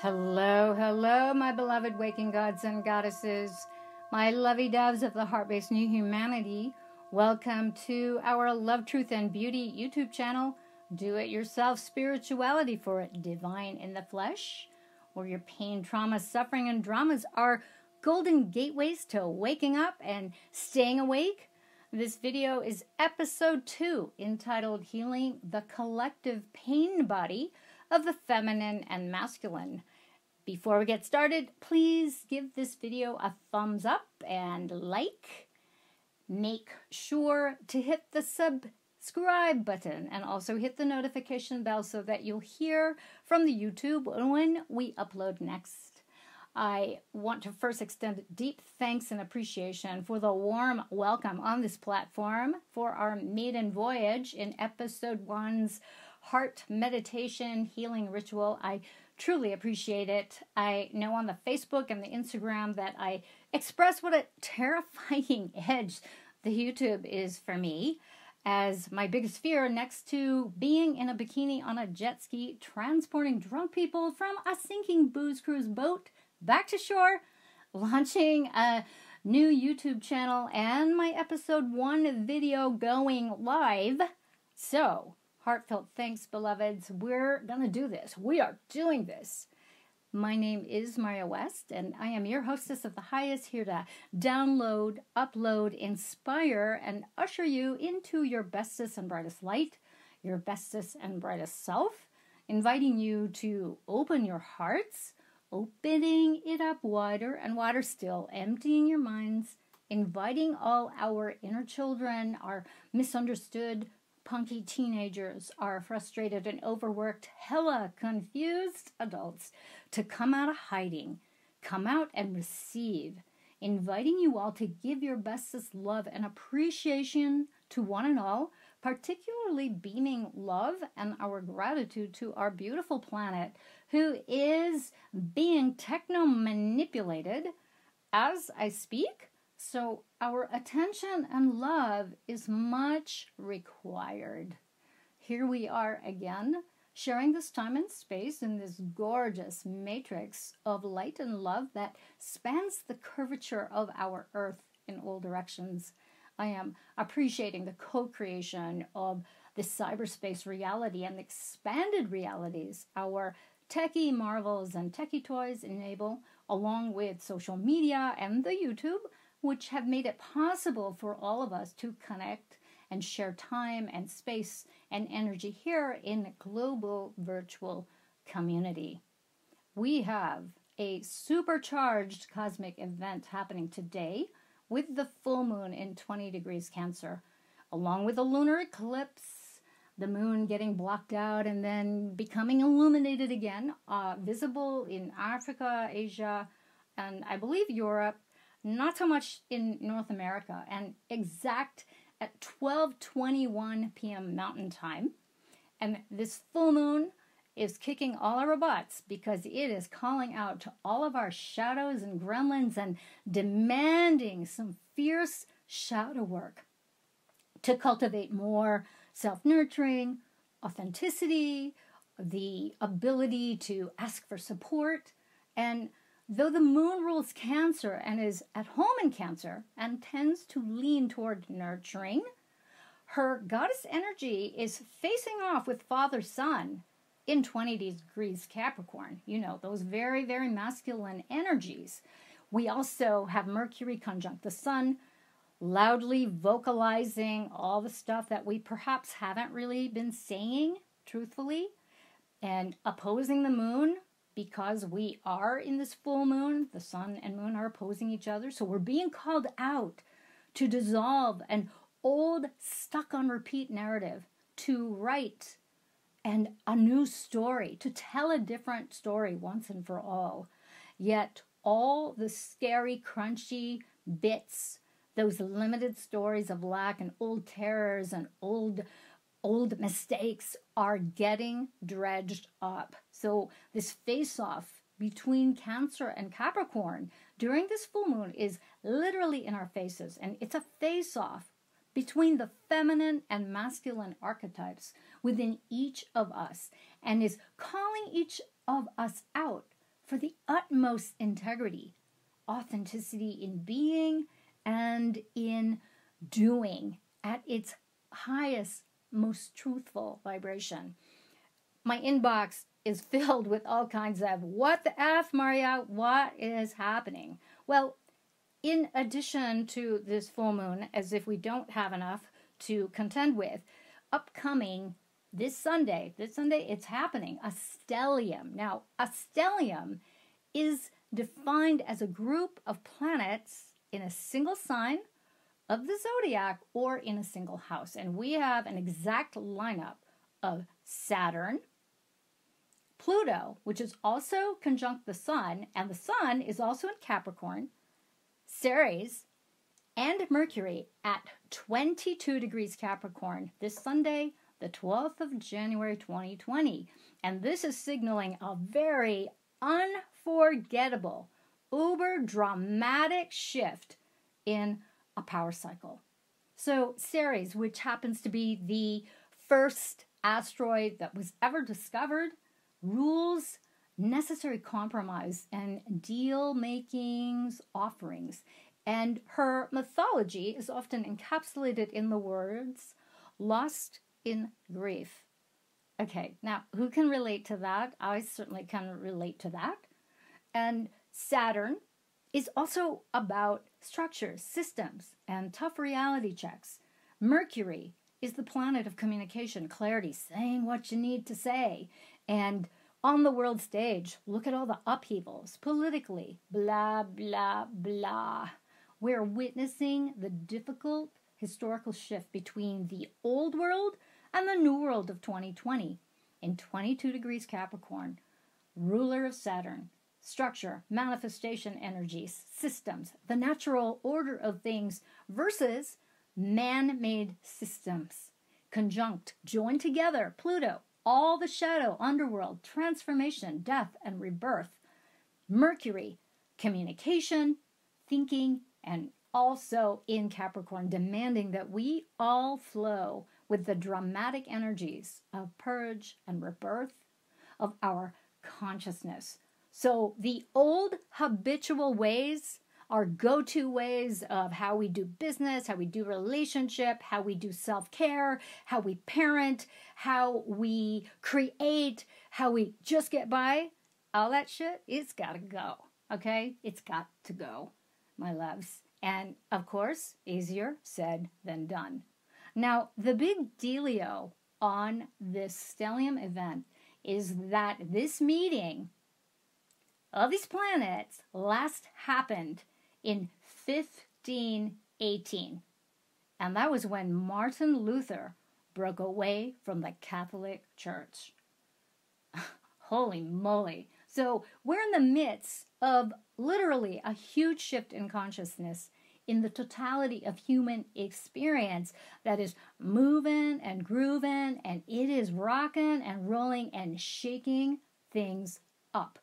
Hello, hello, my beloved waking gods and goddesses, my lovey doves of the heart-based new humanity. Welcome to our Love, Truth, and Beauty YouTube channel. Do-it-yourself spirituality for it, divine in the flesh, where your pain, trauma, suffering, and dramas are golden gateways to waking up and staying awake. This video is episode 2, entitled Healing the Collective Pain Body of the Feminine and Masculine. Before we get started, please give this video a thumbs up and like. Make sure to hit the subscribe button and also hit the notification bell so that you'll hear from the YouTube when we upload next. I want to first extend deep thanks and appreciation for the warm welcome on this platform for our maiden voyage in episode 1's Heart Meditation Healing Ritual. I truly appreciate it. I know on the Facebook and the Instagram that I express what a terrifying edge the YouTube is for me, as my biggest fear, next to being in a bikini on a jet ski transporting drunk people from a sinking booze cruise boat back to shore, launching a new YouTube channel, and my episode 1 video going live. So, heartfelt thanks, beloveds. We're going to do this. We are doing this. My name is Maria West, and I am your hostess of the highest, here to download, upload, inspire, and usher you into your bestest and brightest light, your bestest and brightest self, inviting you to open your hearts, opening it up wider and wider still, emptying your minds, inviting all our inner children, our misunderstood, punky teenagers, our frustrated and overworked, hella confused adults to come out of hiding, come out and receive, inviting you all to give your bestest love and appreciation to one and all, particularly beaming love and our gratitude to our beautiful planet, who is being techno-manipulated as I speak. So our attention and love is much required. Here we are again, sharing this time and space in this gorgeous matrix of light and love that spans the curvature of our earth in all directions. I am appreciating the co-creation of this cyberspace reality and expanded realities our techie marvels and techie toys enable, along with social media and the YouTube, which have made it possible for all of us to connect and share time and space and energy here in a global virtual community. We have a supercharged cosmic event happening today with the full moon in 20 degrees Cancer, along with a lunar eclipse, the moon getting blocked out and then becoming illuminated again, visible in Africa, Asia, and I believe Europe, not so much in North America, and exact at 12:21 p.m. Mountain Time. And this full moon is kicking all our butts because it is calling out to all of our shadows and gremlins and demanding some fierce shadow work to cultivate more self-nurturing, authenticity, the ability to ask for support. And though the moon rules Cancer and is at home in Cancer and tends to lean toward nurturing, her goddess energy is facing off with Father Sun in 20 degrees Capricorn. You know, those very, very masculine energies. We also have Mercury conjunct the Sun, loudly vocalizing all the stuff that we perhaps haven't really been saying truthfully, and opposing the moon. Because we are in this full moon, the sun and moon are opposing each other. So we're being called out to dissolve an old, stuck on repeat narrative, to write a new story, to tell a different story once and for all. Yet all the scary, crunchy bits, those limited stories of lack and old terrors and old mistakes are getting dredged up. So this face-off between Cancer and Capricorn during this full moon is literally in our faces. And it's a face-off between the feminine and masculine archetypes within each of us, and is calling each of us out for the utmost integrity, authenticity in being and in doing at its highest, most truthful vibration. My inbox is filled with all kinds of, what the F, Maria? What is happening? Well, in addition to this full moon, as if we don't have enough to contend with, upcoming this Sunday, it's happening, a stellium. Now, a stellium is defined as a group of planets in a single sign of the zodiac or in a single house. And we have an exact lineup of Saturn, Pluto, which is also conjunct the sun, and the sun is also in Capricorn, Ceres, and Mercury at 22 degrees Capricorn this Sunday, the 12th of January 2020. And this is signaling a very unforgettable, uber dramatic shift in a power cycle. So Ceres, which happens to be the first asteroid that was ever discovered, rules necessary compromise and deal-making's offerings. And her mythology is often encapsulated in the words, lost in grief. Okay, now who can relate to that? I certainly can relate to that. And Saturn is also about structures, systems, and tough reality checks. Mercury is the planet of communication, clarity, saying what you need to say. And on the world stage, look at all the upheavals politically, blah, blah, blah. We're witnessing the difficult historical shift between the old world and the new world of 2020 in 22 degrees Capricorn, ruler of Saturn, structure, manifestation energies, systems, the natural order of things versus man-made systems, conjunct, joined together, Pluto, all the shadow, underworld, transformation, death, and rebirth. Mercury, communication, thinking, and also in Capricorn, demanding that we all flow with the dramatic energies of purge and rebirth of our consciousness. So the old habitual ways, our go-to ways of how we do business, how we do relationship, how we do self-care, how we parent, how we create, how we just get by, all that shit, it's got to go, okay? It's got to go, my loves. And, of course, easier said than done. Now, the big dealio on this stellium event is that this meeting of these planets last happened in 1518. And that was when Martin Luther broke away from the Catholic Church. Holy moly. So we're in the midst of literally a huge shift in consciousness in the totality of human experience that is moving and grooving, and it is rocking and rolling and shaking things up.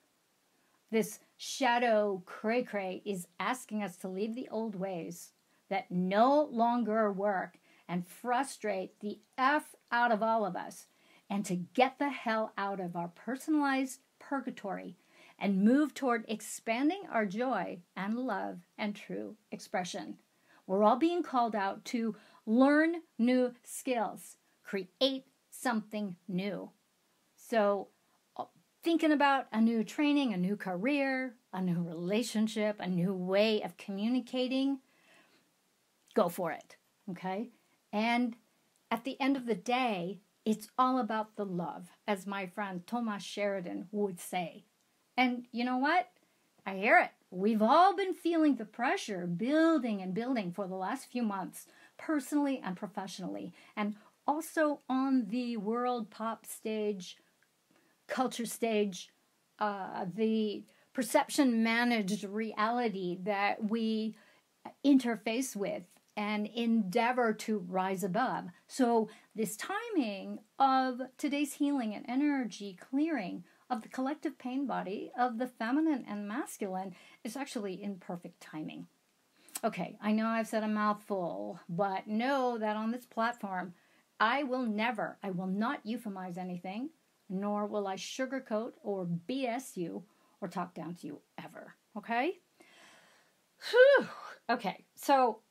This shadow cray-cray is asking us to leave the old ways that no longer work and frustrate the F out of all of us, and to get the hell out of our personalized purgatory and move toward expanding our joy and love and true expression. We're all being called out to learn new skills, create something new. So thinking about a new training, a new career, a new relationship, a new way of communicating, go for it, okay? And at the end of the day, it's all about the love, as my friend Thomas Sheridan would say. And you know what? I hear it. We've all been feeling the pressure building and building for the last few months, personally and professionally, and also on the world pop stage, culture stage, the perception managed reality that we interface with and endeavor to rise above. So this timing of today's healing and energy clearing of the collective pain body of the feminine and masculine is actually in perfect timing. Okay, I know I've said a mouthful, but know that on this platform, I will not euphemize anything, nor will I sugarcoat or BS you or talk down to you ever. Okay? Whew. Okay, so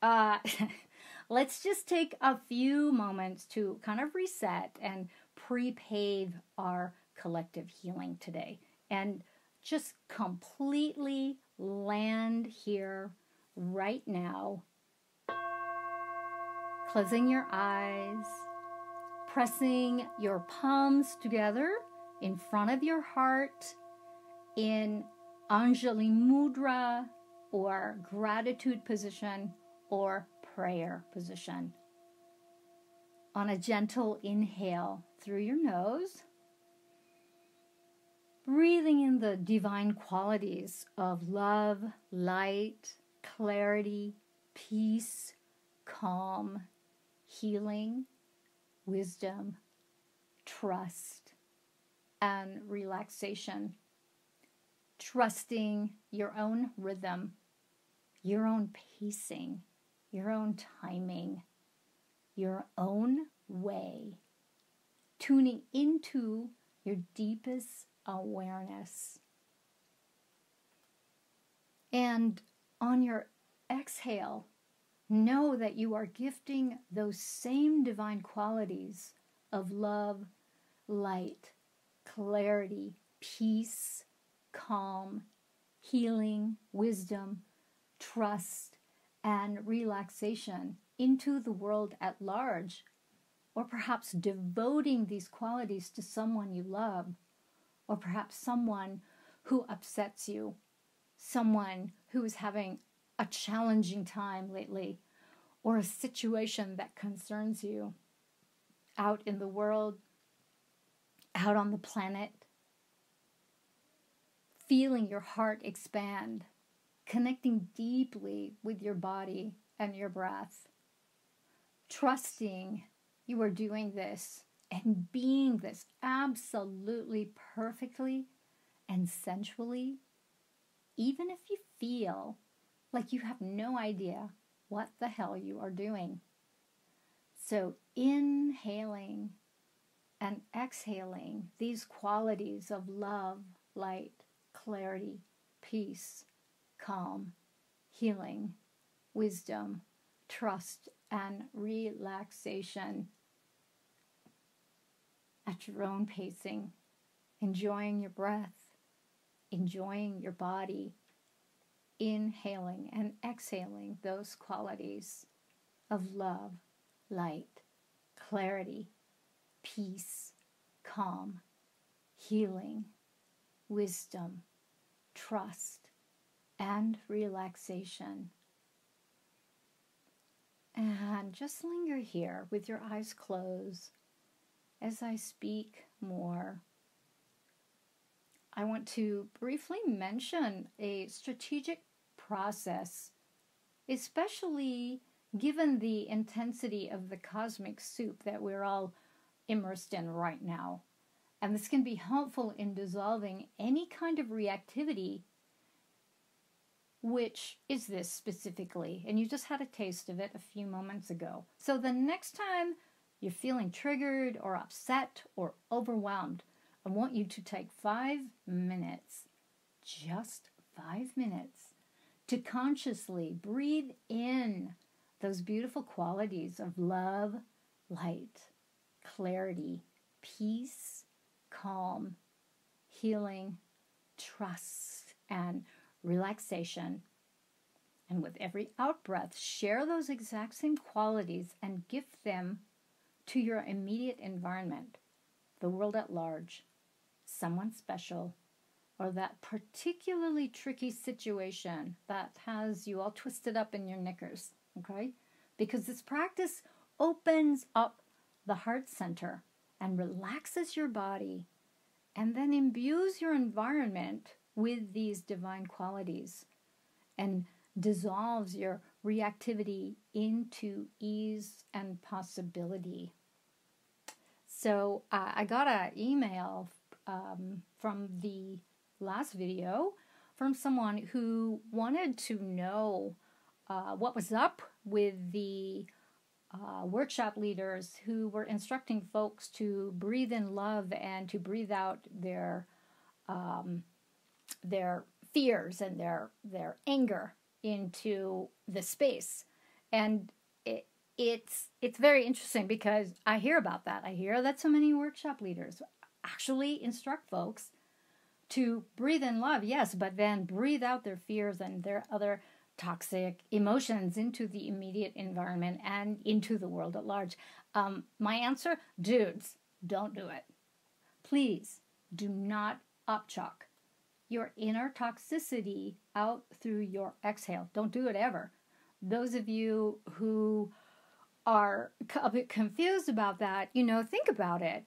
let's just take a few moments to kind of reset and pre-pave our collective healing today. And just completely land here right now. Closing your eyes, pressing your palms together in front of your heart in Anjali Mudra or gratitude position or prayer position. On a gentle inhale through your nose, breathing in the divine qualities of love, light, clarity, peace, calm, healing, wisdom, trust, and relaxation. Trusting your own rhythm, your own pacing, your own timing, your own way. Tuning into your deepest awareness. And on your exhale, know that you are gifting those same divine qualities of love, light, clarity, peace, calm, healing, wisdom, trust, and relaxation into the world at large, or perhaps devoting these qualities to someone you love, or perhaps someone who upsets you, someone who is having a challenging time lately, or a situation that concerns you out in the world, out on the planet. Feeling your heart expand, connecting deeply with your body and your breath. Trusting you are doing this and being this absolutely perfectly and sensually, even if you feel like you have no idea what the hell you are doing. So inhaling and exhaling these qualities of love, light, clarity, peace, calm, healing, wisdom, trust, and relaxation at your own pacing, enjoying your breath, enjoying your body, inhaling and exhaling those qualities of love, light, clarity, peace, calm, healing, wisdom, trust, and relaxation. And just linger here with your eyes closed as I speak more. I want to briefly mention a strategic process, especially given the intensity of the cosmic soup that we're all immersed in right now. And this can be helpful in dissolving any kind of reactivity. Which is this specifically? And you just had a taste of it a few moments ago. So the next time you're feeling triggered or upset or overwhelmed, I want you to take 5 minutes, just 5 minutes, to consciously breathe in those beautiful qualities of love, light, clarity, peace, calm, healing, trust, and relaxation. And with every out-breath, share those exact same qualities and gift them to your immediate environment, the world at large, someone special, or that particularly tricky situation that has you all twisted up in your knickers, okay? Because this practice opens up the heart center and relaxes your body and then imbues your environment with these divine qualities and dissolves your reactivity into ease and possibility. So I got an email from the last video from someone who wanted to know what was up with the workshop leaders who were instructing folks to breathe in love and to breathe out their fears and their anger into the space. And it's very interesting because I hear about that. I hear that so many workshop leaders actually instruct folks to breathe in love, yes, but then breathe out their fears and their other toxic emotions into the immediate environment and into the world at large. My answer, dudes, don't do it. Please do not upchuck your inner toxicity out through your exhale. Don't do it ever. Those of you who are a bit confused about that, think about it,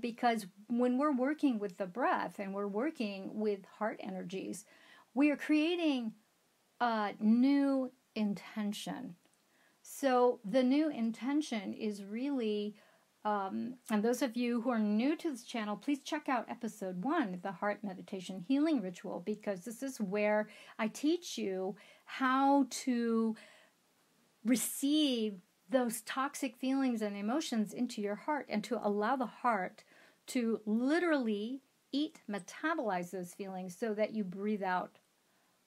because when we're working with the breath and we're working with heart energies, we are creating a new intention. So the new intention is really, and those of you who are new to this channel, please check out episode 1, the Heart Meditation Healing Ritual, because this is where I teach you how to receive those toxic feelings and emotions into your heart and to allow the heart to literally metabolize those feelings so that you breathe out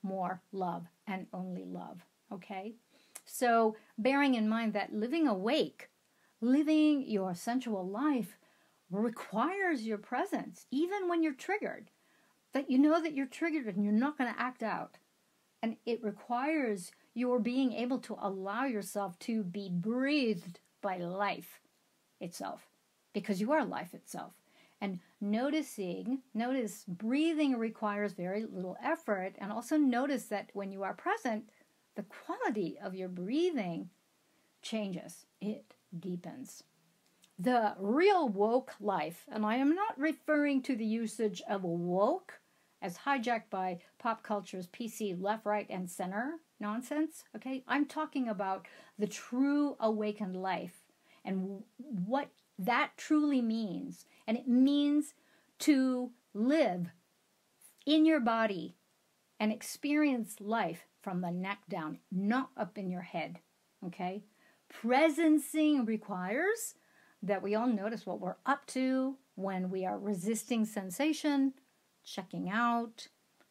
more love and only love. Okay? So bearing in mind that living awake, living your sensual life requires your presence, even when you're triggered, that you know that you're triggered and you're not going to act out. And it requires your being able to allow yourself to be breathed by life itself, because you are life itself. And notice breathing requires very little effort. And also notice that when you are present, the quality of your breathing changes. It deepens. The real woke life, and I am not referring to the usage of woke as hijacked by pop culture's PC left, right, and center nonsense, okay? I'm talking about the true awakened life and what that truly means. And it means to live in your body and experience life from the neck down, not up in your head, okay? Presencing requires that we all notice what we're up to when we are resisting sensation, checking out,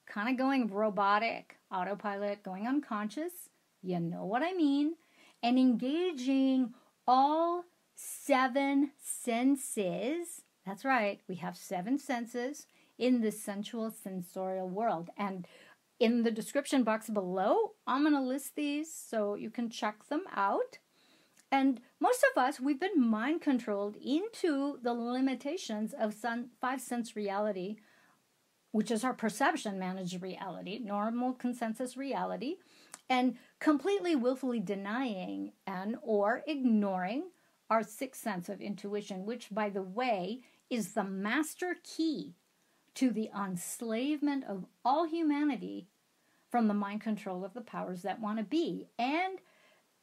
kind of going robotic, autopilot, going unconscious, you know what I mean, and engaging all 7 senses. That's right, we have 7 senses in the sensual-sensorial world. And in the description box below, I'm going to list these so you can check them out. And most of us, we've been mind-controlled into the limitations of 5 sense reality, which is our perception-managed reality, normal consensus reality, and completely willfully denying and or ignoring our 6th sense of intuition, which, by the way, is the master key to the enslavement of all humanity from the mind control of the powers that want to be. And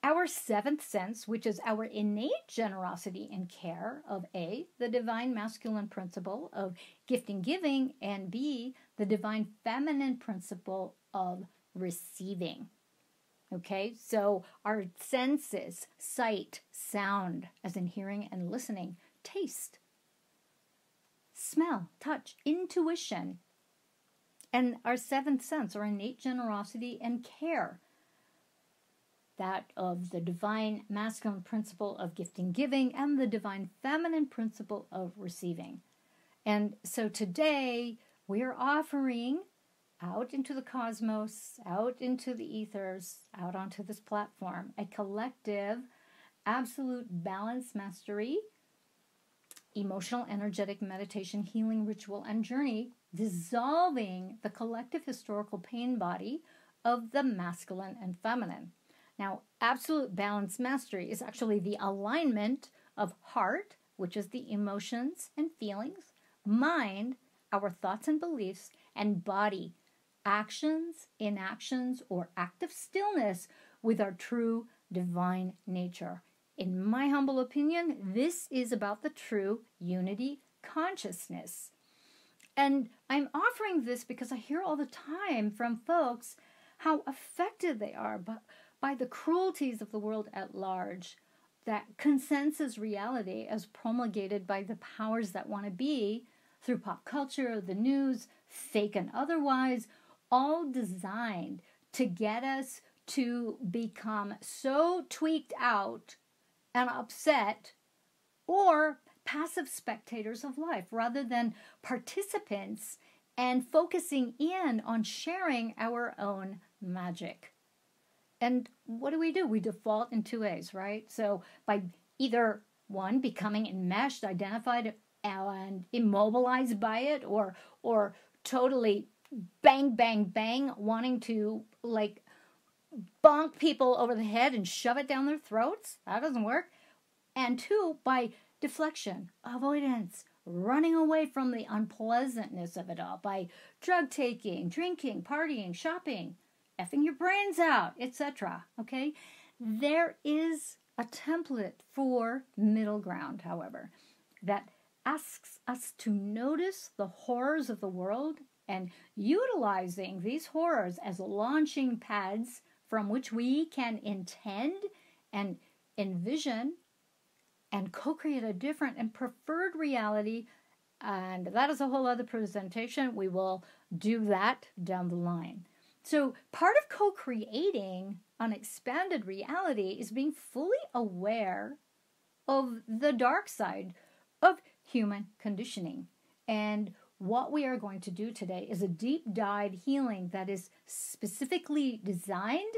our 7th sense, which is our innate generosity and care of A, the divine masculine principle of gifting giving, and B, the divine feminine principle of receiving. Okay, so our senses, sight, sound, as in hearing and listening, taste, smell, touch, intuition, and our 7th sense, our innate generosity and care, that of the divine masculine principle of gifting giving and the divine feminine principle of receiving. And so today we are offering out into the cosmos, out into the ethers, out onto this platform, a collective, absolute balance mastery, emotional, energetic meditation, healing ritual, and journey, dissolving the collective historical pain body of the masculine and feminine. Now, absolute balance mastery is actually the alignment of heart, which is the emotions and feelings, mind, our thoughts and beliefs, and body, actions, inactions, or active stillness with our true divine nature. In my humble opinion, this is about the true unity consciousness. And I'm offering this because I hear all the time from folks how affected they are by the cruelties of the world at large, that consensus reality as promulgated by the powers that want to be, through pop culture, the news, fake and otherwise, all designed to get us to become so tweaked out and upset or passive spectators of life rather than participants and focusing in on sharing our own magic. And what do? We default in two ways, right? So by either one, becoming enmeshed, identified, and immobilized by it, or totally bang, bang, bang, wanting to like bonk people over the head and shove it down their throats. That doesn't work. And two, by deflection, avoidance, running away from the unpleasantness of it all, by drug taking, drinking, partying, shopping, effing your brains out, etc. Okay? There is a template for middle ground, however, that asks us to notice the horrors of the world and utilizing these horrors as launching pads from which we can intend and envision and co-create a different and preferred reality. And that is a whole other presentation. We will do that down the line. So part of co-creating an expanded reality is being fully aware of the dark side of human conditioning. And what we are going to do today is a deep dive healing that is specifically designed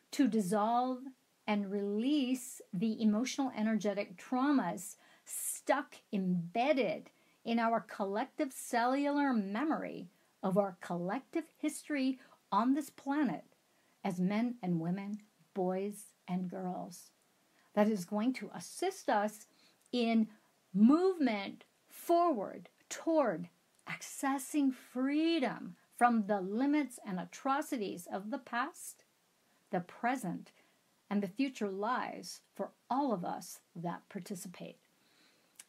to dissolve and release the emotional energetic traumas stuck, embedded in our collective cellular memory of our collective history on this planet as men and women, boys and girls. That is going to assist us in movement forward toward accessing freedom from the limits and atrocities of the past, the present, and the future lives for all of us that participate.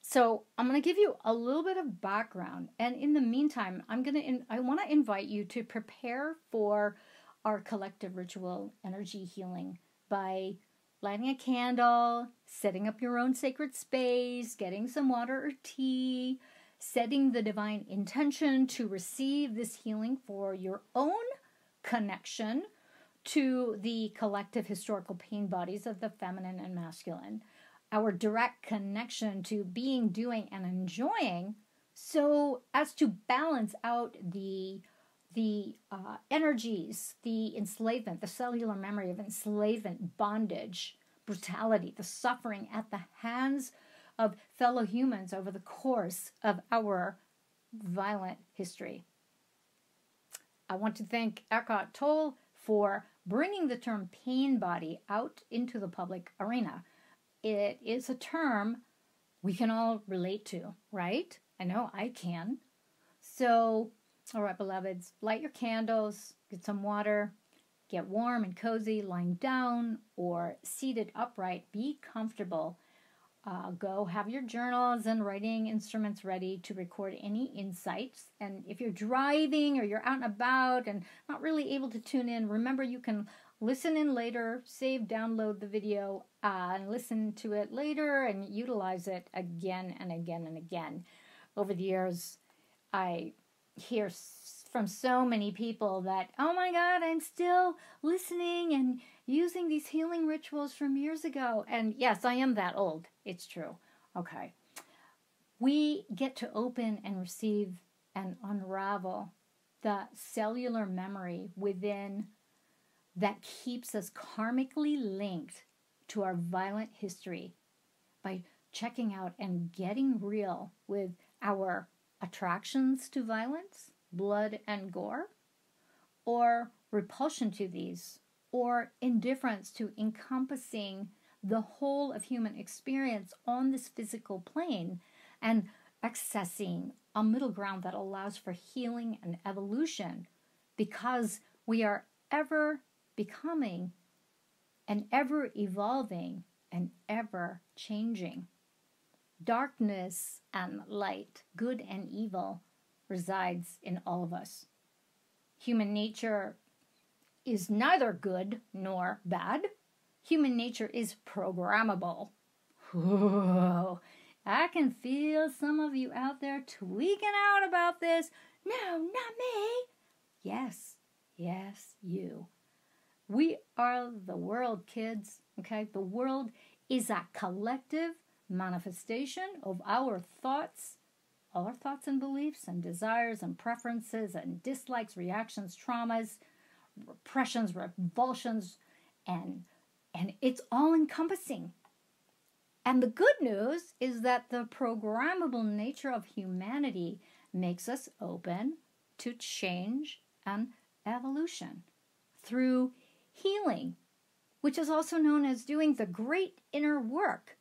So I'm going to give you a little bit of background, and in the meantime, I want to invite you to prepare for our collective ritual energy healing by lighting a candle, setting up your own sacred space, getting some water or tea, setting the divine intention to receive this healing for your own connection to the collective historical pain bodies of the feminine and masculine, our direct connection to being, doing, and enjoying, so as to balance out the energies, the enslavement, the cellular memory of enslavement, bondage, brutality, the suffering at the hands of fellow humans over the course of our violent history. I want to thank Eckhart Tolle for bringing the term pain body out into the public arena. It is a term we can all relate to, right? I know I can. So, all right, beloveds, light your candles, get some water, get warm and cozy, lying down or seated upright. Be comfortable. Go have your journals and writing instruments ready to record any insights. And if you're driving or you're out and about and not really able to tune in, remember you can listen in later, save, download the video, and listen to it later and utilize it again and again and again. Over the years, I hear from so many people that, oh my God, I'm still listening and using these healing rituals from years ago. And yes, I am that old. It's true. Okay. We get to open and receive and unravel the cellular memory within that keeps us karmically linked to our violent history by checking out and getting real with our attractions to violence, blood and gore, or repulsion to these, or indifference to encompassing the whole of human experience on this physical plane, and accessing a middle ground that allows for healing and evolution, because we are ever becoming and ever evolving and ever changing. Darkness and light, good and evil, resides in all of us. Human nature is neither good nor bad. Human nature is programmable. Whoa. I can feel some of you out there tweaking out about this. No, not me. Yes, yes, you. We are the world, kids, okay? The world is a collective manifestation of our thoughts and beliefs and desires and preferences and dislikes, reactions, traumas, repressions, revulsions, and it's all encompassing. And the good news is that the programmable nature of humanity makes us open to change and evolution through healing, which is also known as doing the great inner work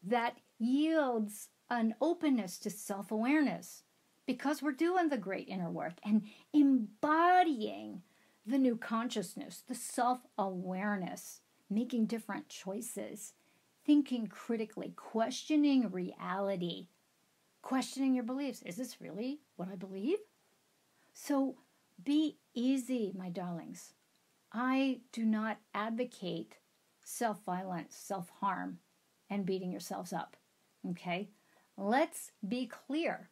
that yields an openness to self-awareness, because we're doing the great inner work and embodying the new consciousness, the self-awareness, making different choices, thinking critically, questioning reality, questioning your beliefs. Is this really what I believe? So be easy, my darlings. I do not advocate self-violence, self-harm, and beating yourselves up. Okay? Let's be clear.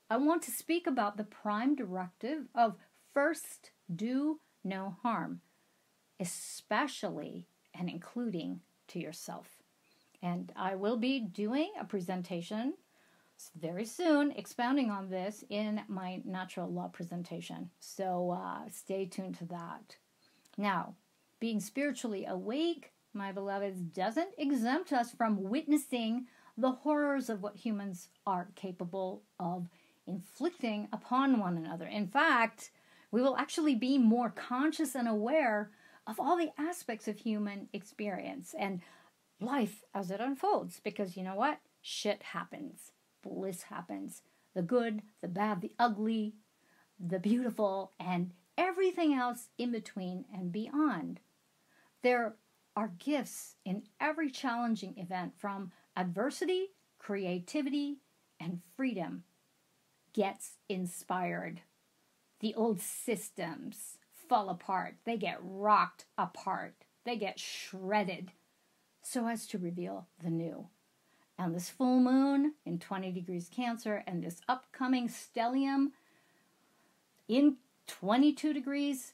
I want to speak about the prime directive of first do no harm, especially and including to yourself. And I will be doing a presentation very soon expounding on this in my natural law presentation. So stay tuned to that. Now, being spiritually awake, my beloveds, doesn't exempt us from witnessing the horrors of what humans are capable of inflicting upon one another. In fact, we will actually be more conscious and aware of all the aspects of human experience and life as it unfolds. Because you know what? Shit happens. Bliss happens. The good, the bad, the ugly, the beautiful, and everything else in between and beyond. There are gifts in every challenging event, from adversity, creativity, and freedom gets inspired. The old systems fall apart. They get rocked apart. They get shredded so as to reveal the new. And this full moon in 20 degrees Cancer and this upcoming stellium in 22 degrees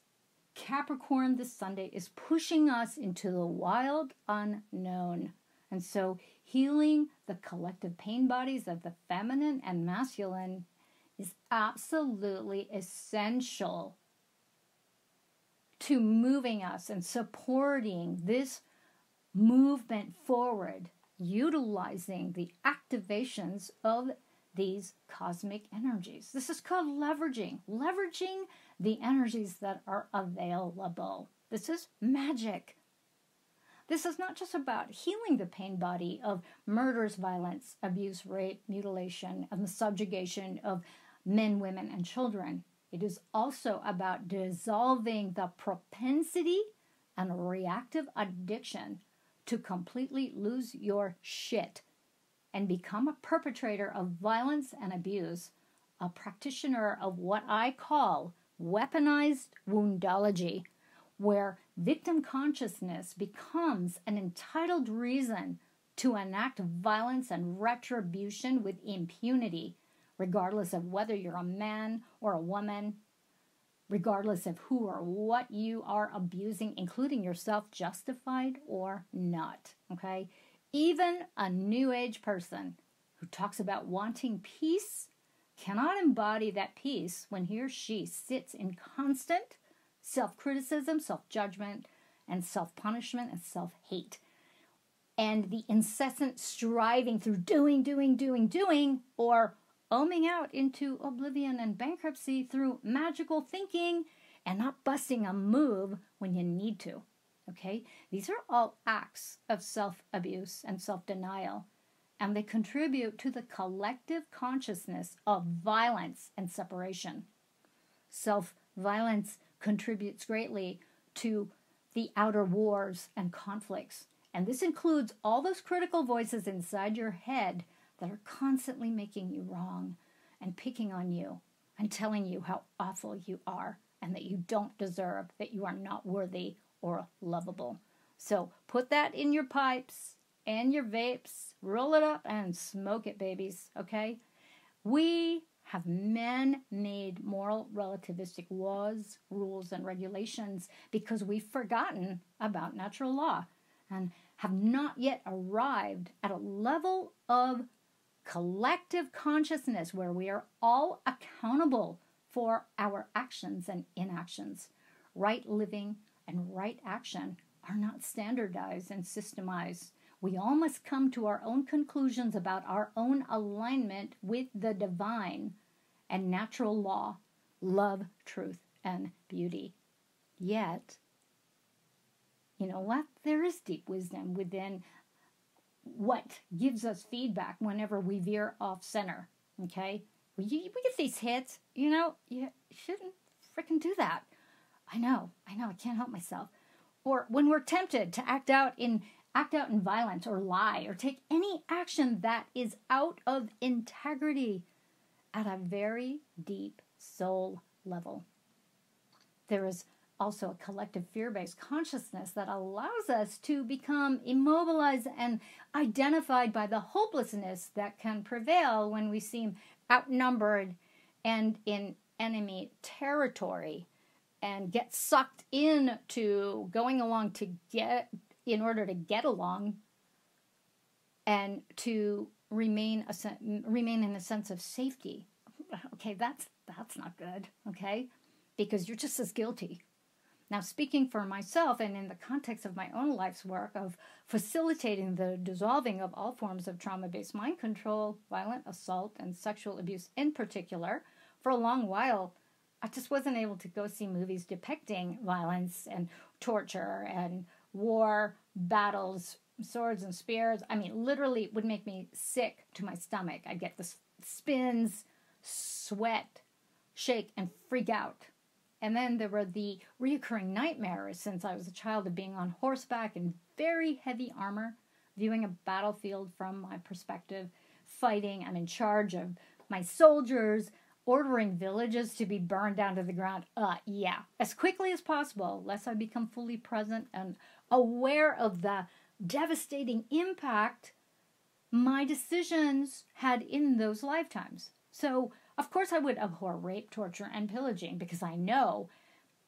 Capricorn this Sunday is pushing us into the wild unknown. And so healing the collective pain bodies of the feminine and masculine is absolutely essential to moving us and supporting this movement forward, utilizing the activations of these cosmic energies. This is called leveraging the energies that are available. This is magic. This is not just about healing the pain body of murders, violence, abuse, rape, mutilation, and the subjugation of men, women, and children. It is also about dissolving the propensity and reactive addiction to completely lose your shit and become a perpetrator of violence and abuse, a practitioner of what I call weaponized woundology, where victim consciousness becomes an entitled reason to enact violence and retribution with impunity, regardless of whether you're a man or a woman, regardless of who or what you are abusing, including yourself, justified or not, okay? Even a New Age person who talks about wanting peace cannot embody that peace when he or she sits in constant self-criticism, self-judgment, and self-punishment and self-hate. And the incessant striving through doing, or oming out into oblivion and bankruptcy through magical thinking and not busting a move when you need to. Okay? These are all acts of self-abuse and self-denial, and they contribute to the collective consciousness of violence and separation. Self-violence contributes greatly to the outer wars and conflicts, and this includes all those critical voices inside your head that are constantly making you wrong and picking on you and telling you how awful you are and that you don't deserve, that you are not worthy or lovable. So put that in your pipes and your vapes. Roll it up and smoke it, babies, okay? We have man-made moral relativistic laws, rules, and regulations because we've forgotten about natural law and have not yet arrived at a level of collective consciousness where we are all accountable for our actions and inactions. Right living and right action are not standardized and systemized. We all must come to our own conclusions about our own alignment with the divine and natural law, love, truth, and beauty. Yet, you know what? There is deep wisdom within what gives us feedback whenever we veer off center, okay? We get these hits, you know, you shouldn't freaking do that. I know, I can't help myself. Or when we're tempted to act out in violence or lie or take any action that is out of integrity at a very deep soul level. There is also a collective fear-based consciousness that allows us to become immobilized and identified by the hopelessness that can prevail when we seem outnumbered and in enemy territory and get sucked into going along in order to get along and to remain in a sense of safety. Okay, that's not good, okay? Because you're just as guilty. Now, speaking for myself and in the context of my own life's work of facilitating the dissolving of all forms of trauma-based mind control, violent assault, and sexual abuse in particular, for a long while, I just wasn't able to go see movies depicting violence and torture and war, battles, swords and spears. I mean, literally it would make me sick to my stomach. I'd get the spins, sweat, shake, and freak out. And then there were the reoccurring nightmares since I was a child of being on horseback in very heavy armor, viewing a battlefield from my perspective, fighting. I'm in charge of my soldiers, ordering villages to be burned down to the ground. As quickly as possible, lest I become fully present and aware of the devastating impact my decisions had in those lifetimes. So, of course, I would abhor rape, torture, and pillaging because I know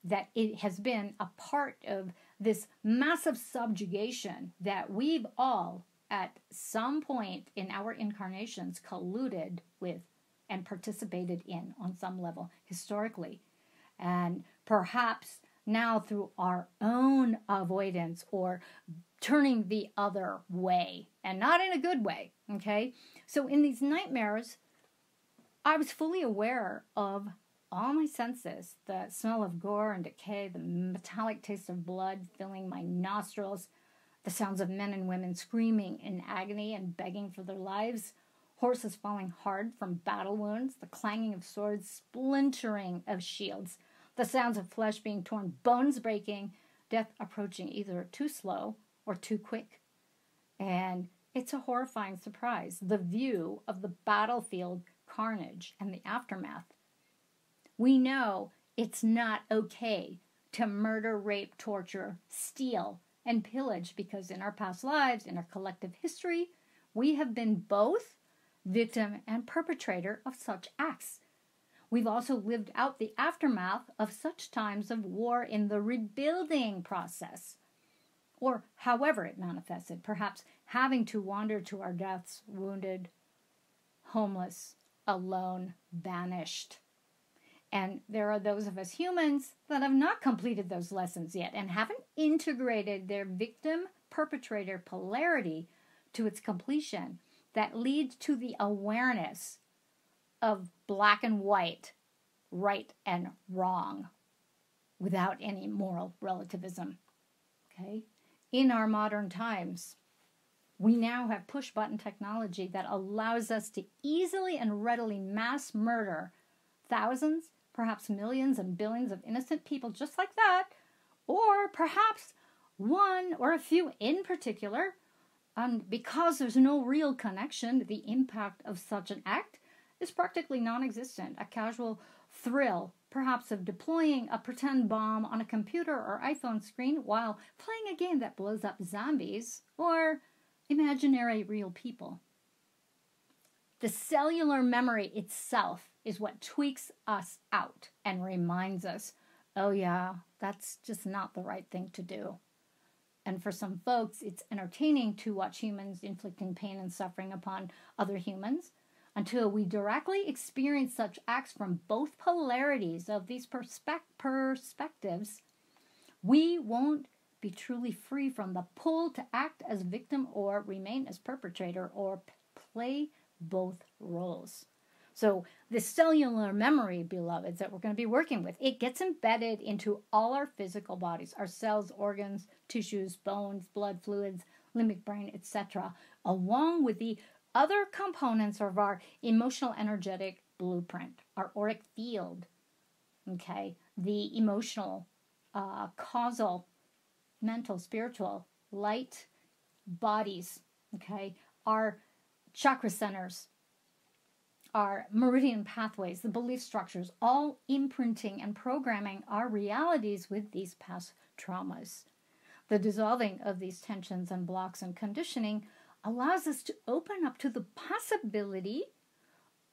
that it has been a part of this massive subjugation that we've all, at some point in our incarnations, colluded with and participated in on some level historically. And perhaps now through our own avoidance or turning the other way, and not in a good way, okay? So in these nightmares, I was fully aware of all my senses, the smell of gore and decay, the metallic taste of blood filling my nostrils, the sounds of men and women screaming in agony and begging for their lives, horses falling hard from battle wounds, the clanging of swords, splintering of shields, the sounds of flesh being torn, bones breaking, death approaching either too slow or too quick. And it's a horrifying surprise, the view of the battlefield carnage and the aftermath. We know it's not okay to murder, rape, torture, steal, and pillage because in our past lives, in our collective history, we have been both victim and perpetrator of such acts. We've also lived out the aftermath of such times of war in the rebuilding process, or however it manifested, perhaps having to wander to our deaths, wounded, homeless, alone, banished. And there are those of us humans that have not completed those lessons yet and haven't integrated their victim-perpetrator polarity to its completion that leads to the awareness of black and white, right and wrong, without any moral relativism. Okay? In our modern times, we now have push-button technology that allows us to easily and readily mass murder thousands, perhaps millions and billions of innocent people just like that, or perhaps one or a few in particular. And because there's no real connection, the impact of such an act is practically non-existent. A casual thrill, perhaps, of deploying a pretend bomb on a computer or iPhone screen while playing a game that blows up zombies, or imaginary real people. The cellular memory itself is what tweaks us out and reminds us, oh yeah, that's just not the right thing to do. And for some folks, it's entertaining to watch humans inflicting pain and suffering upon other humans until we directly experience such acts from both polarities of these perspectives. We won't be truly free from the pull to act as victim or remain as perpetrator or play both roles. So this cellular memory, beloveds, that we're going to be working with, it gets embedded into all our physical bodies, our cells, organs, tissues, bones, blood, fluids, limbic brain, etc., along with the other components of our emotional energetic blueprint, our auric field, okay, the emotional, causal, mental, spiritual, light bodies, okay, our chakra centers, our meridian pathways, the belief structures, all imprinting and programming our realities with these past traumas. The dissolving of these tensions and blocks and conditioning allows us to open up to the possibility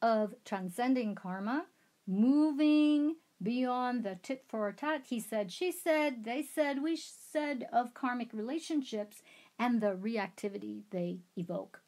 of transcending karma, moving beyond the tit for tat, he said, she said, they said, we said of karmic relationships and the reactivity they evoke.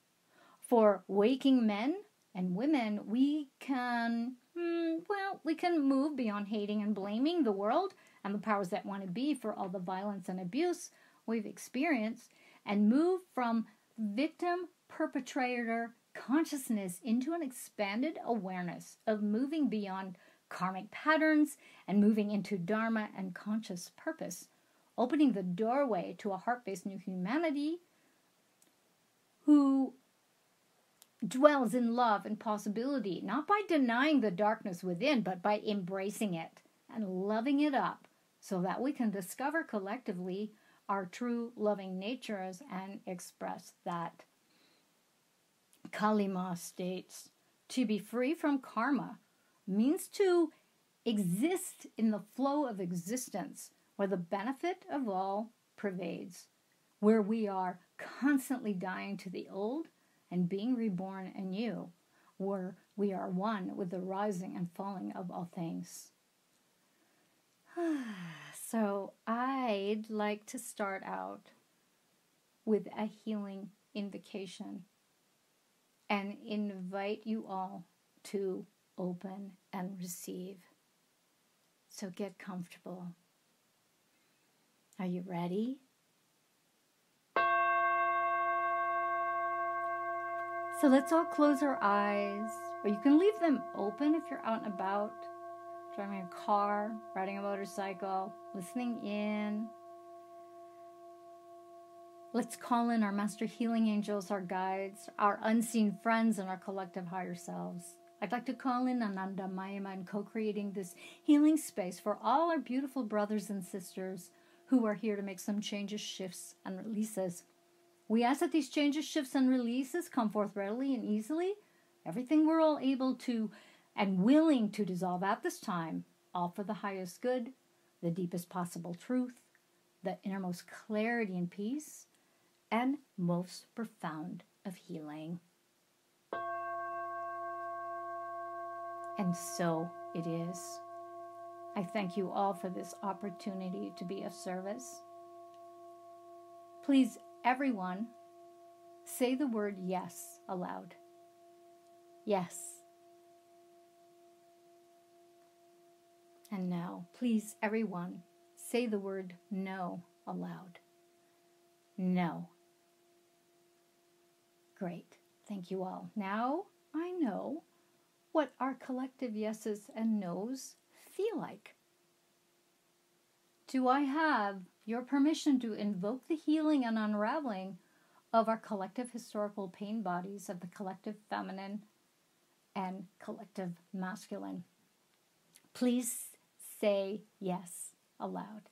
For waking men and women, we can move beyond hating and blaming the world and the powers that want to be for all the violence and abuse we've experienced, and move from victim-perpetrator consciousness into an expanded awareness of moving beyond karmic patterns and moving into dharma and conscious purpose, opening the doorway to a heart-based new humanity who dwells in love and possibility, not by denying the darkness within, but by embracing it and loving it up so that we can discover collectively our true loving natures and express that. Kalima states, to be free from karma means to exist in the flow of existence where the benefit of all pervades, where we are constantly dying to the old and being reborn anew, where we are one with the rising and falling of all things. So I'd like to start out with a healing invocation and invite you all to open and receive. So get comfortable. Are you ready? So let's all close our eyes, or you can leave them open if you're out and about, driving a car, riding a motorcycle, listening in. Let's call in our master healing angels, our guides, our unseen friends, and our collective higher selves. I'd like to call in Ananda Mayama in co-creating this healing space for all our beautiful brothers and sisters who are here to make some changes, shifts, and releases. We ask that these changes, shifts, and releases come forth readily and easily. Everything we're all able to and willing to dissolve at this time, all for the highest good, the deepest possible truth, the innermost clarity and peace, and most profound of healing. And so it is. I thank you all for this opportunity to be of service. Please, everyone, say the word yes aloud. Yes. And now, please, everyone, say the word no aloud. No. Great. Thank you all. Now I know what our collective yeses and nos feel like. Do I have your permission to invoke the healing and unraveling of our collective historical pain bodies of the collective feminine and collective masculine? Please say yes aloud.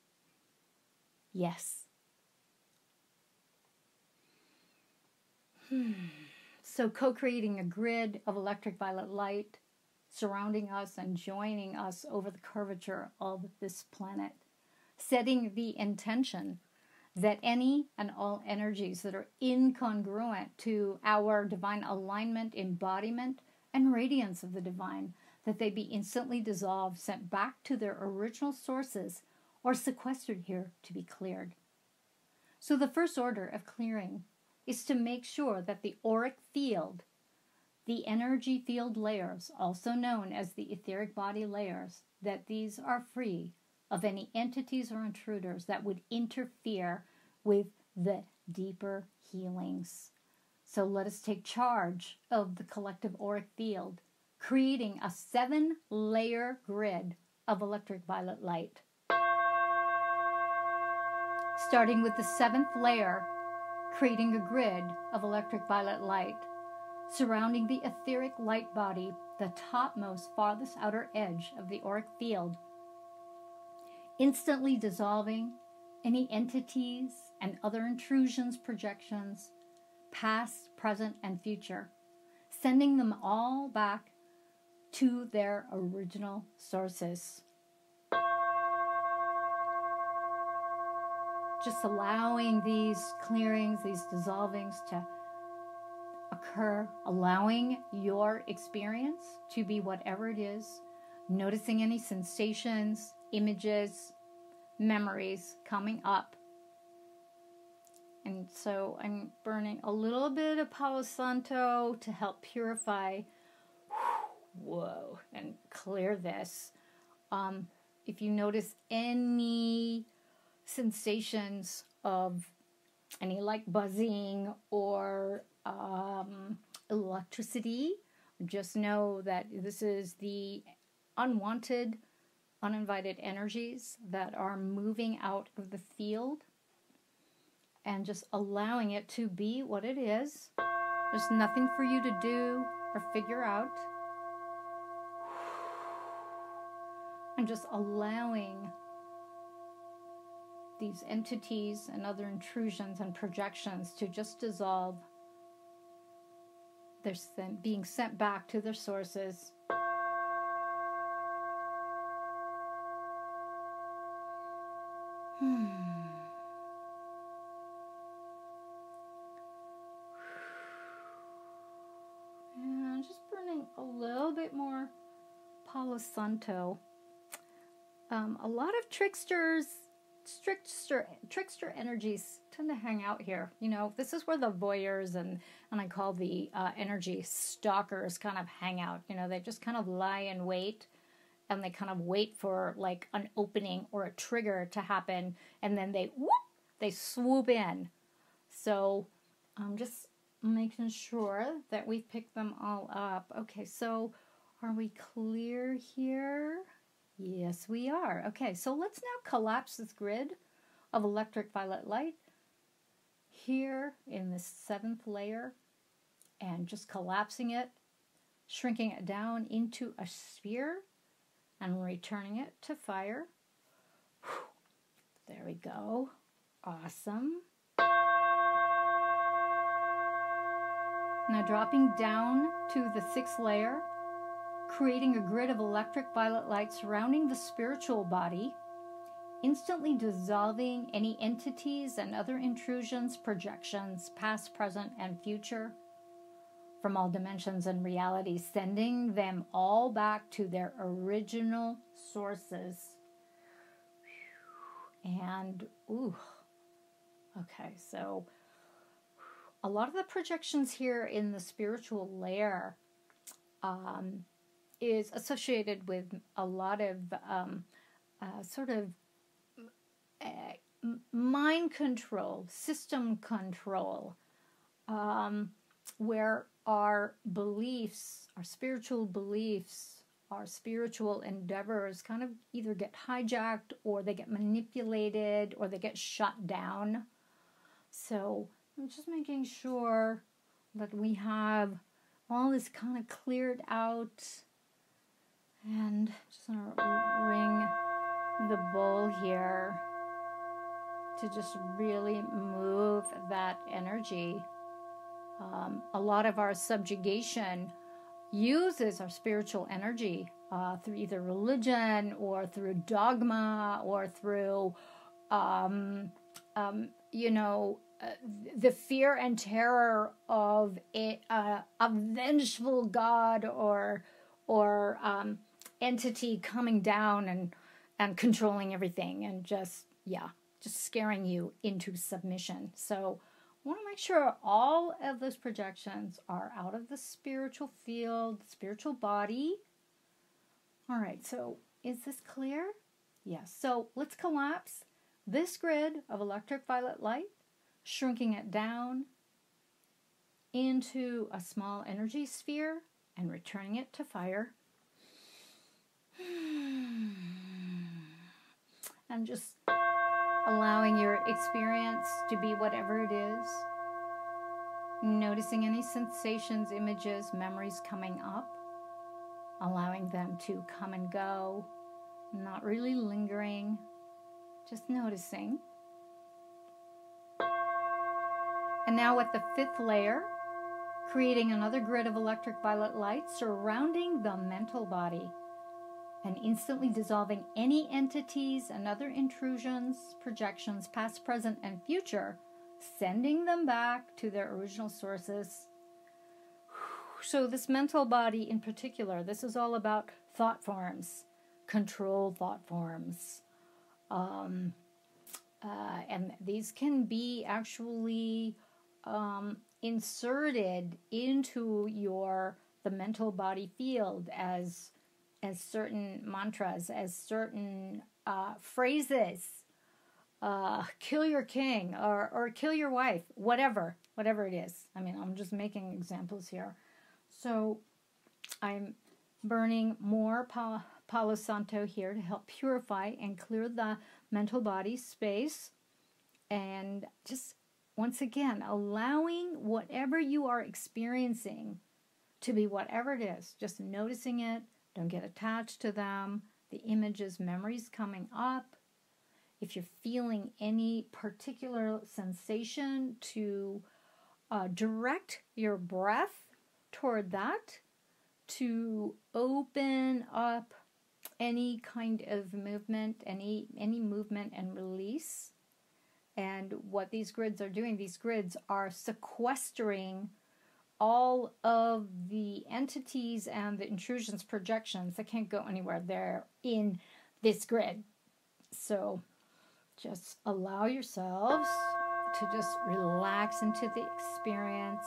Yes. So co-creating a grid of electric violet light surrounding us and joining us over the curvature of this planet, setting the intention that any and all energies that are incongruent to our divine alignment, embodiment, and radiance of the divine, that they be instantly dissolved, sent back to their original sources, or sequestered here to be cleared. So the first order of clearing is to make sure that the auric field, the energy field layers, also known as the etheric body layers, that these are free of any entities or intruders that would interfere with the deeper healings. So let us take charge of the collective auric field, creating a 7-layer grid of electric violet light. Starting with the 7th layer, creating a grid of electric violet light, surrounding the etheric light body, the topmost, farthest outer edge of the auric field, instantly dissolving any entities and other intrusions, projections, past, present, and future, sending them all back to their original sources. Just allowing these clearings, these dissolvings to occur, allowing your experience to be whatever it is, noticing any sensations, images, memories coming up. And so I'm burning a little bit of Palo Santo to help purify, and clear this. If you notice any sensations of any like buzzing or electricity, just know that this is the unwanted, uninvited energies that are moving out of the field, and just allowing it to be what it is. There's nothing for you to do or figure out. And just allowing these entities and other intrusions and projections to just dissolve. They're being sent back to their sources. And just burning a little bit more Palo Santo. A lot of trickster energies tend to hang out here. You know, this is where the voyeurs and I call the energy stalkers kind of hang out. You know, they just kind of lie in wait, and they kind of wait for like an opening or a trigger to happen, and then they swoop in. So I'm just making sure that we pick them all up. Okay, so are we clear here? Yes, we are. Okay, so let's now collapse this grid of electric violet light here in this 7th layer, and just collapsing it, shrinking it down into a sphere, and returning it to fire. There we go. Awesome. Now dropping down to the 6th layer, creating a grid of electric violet light surrounding the spiritual body, instantly dissolving any entities and other intrusions, projections, past, present, and future, from all dimensions and realities, sending them all back to their original sources. And, okay, so a lot of the projections here in the spiritual layer is associated with a lot of mind control, system control, where our beliefs, our spiritual beliefs, our spiritual endeavors kind of either get hijacked, or they get manipulated, or they get shut down. So I'm just making sure that we have all this kind of cleared out. And just going to ring the bowl here to just really move that energy. A lot of our subjugation uses our spiritual energy through either religion or through dogma or through you know, the fear and terror of a vengeful god or entity coming down and controlling everything and just scaring you into submission. So I want to make sure all of those projections are out of the spiritual field, spiritual body. All right, so is this clear? Yes. So let's collapse this grid of electric violet light, shrinking it down into a small energy sphere and returning it to fire. And just allowing your experience to be whatever it is. Noticing any sensations, images, memories coming up. Allowing them to come and go. Not really lingering. Just noticing. And now with the fifth layer, creating another grid of electric violet light surrounding the mental body and instantly dissolving any entities and other intrusions, projections, past, present, and future, sending them back to their original sources. So this mental body in particular, this is all about thought forms, control thought forms. And these can be actually inserted into the mental body field as certain mantras, as certain phrases, kill your king or kill your wife, whatever it is. I mean, I'm just making examples here. So I'm burning more Palo Santo here to help purify and clear the mental body space. And just, once again, allowing whatever you are experiencing to be whatever it is. Just noticing it. Don't get attached to them. The images, memories coming up. If you're feeling any particular sensation, to direct your breath toward that, to open up any kind of movement, any movement and release. And what these grids are doing, these grids are sequestering all of the entities and the intrusions, projections that can't go anywhere. They're in this grid. So just allow yourselves to just relax into the experience.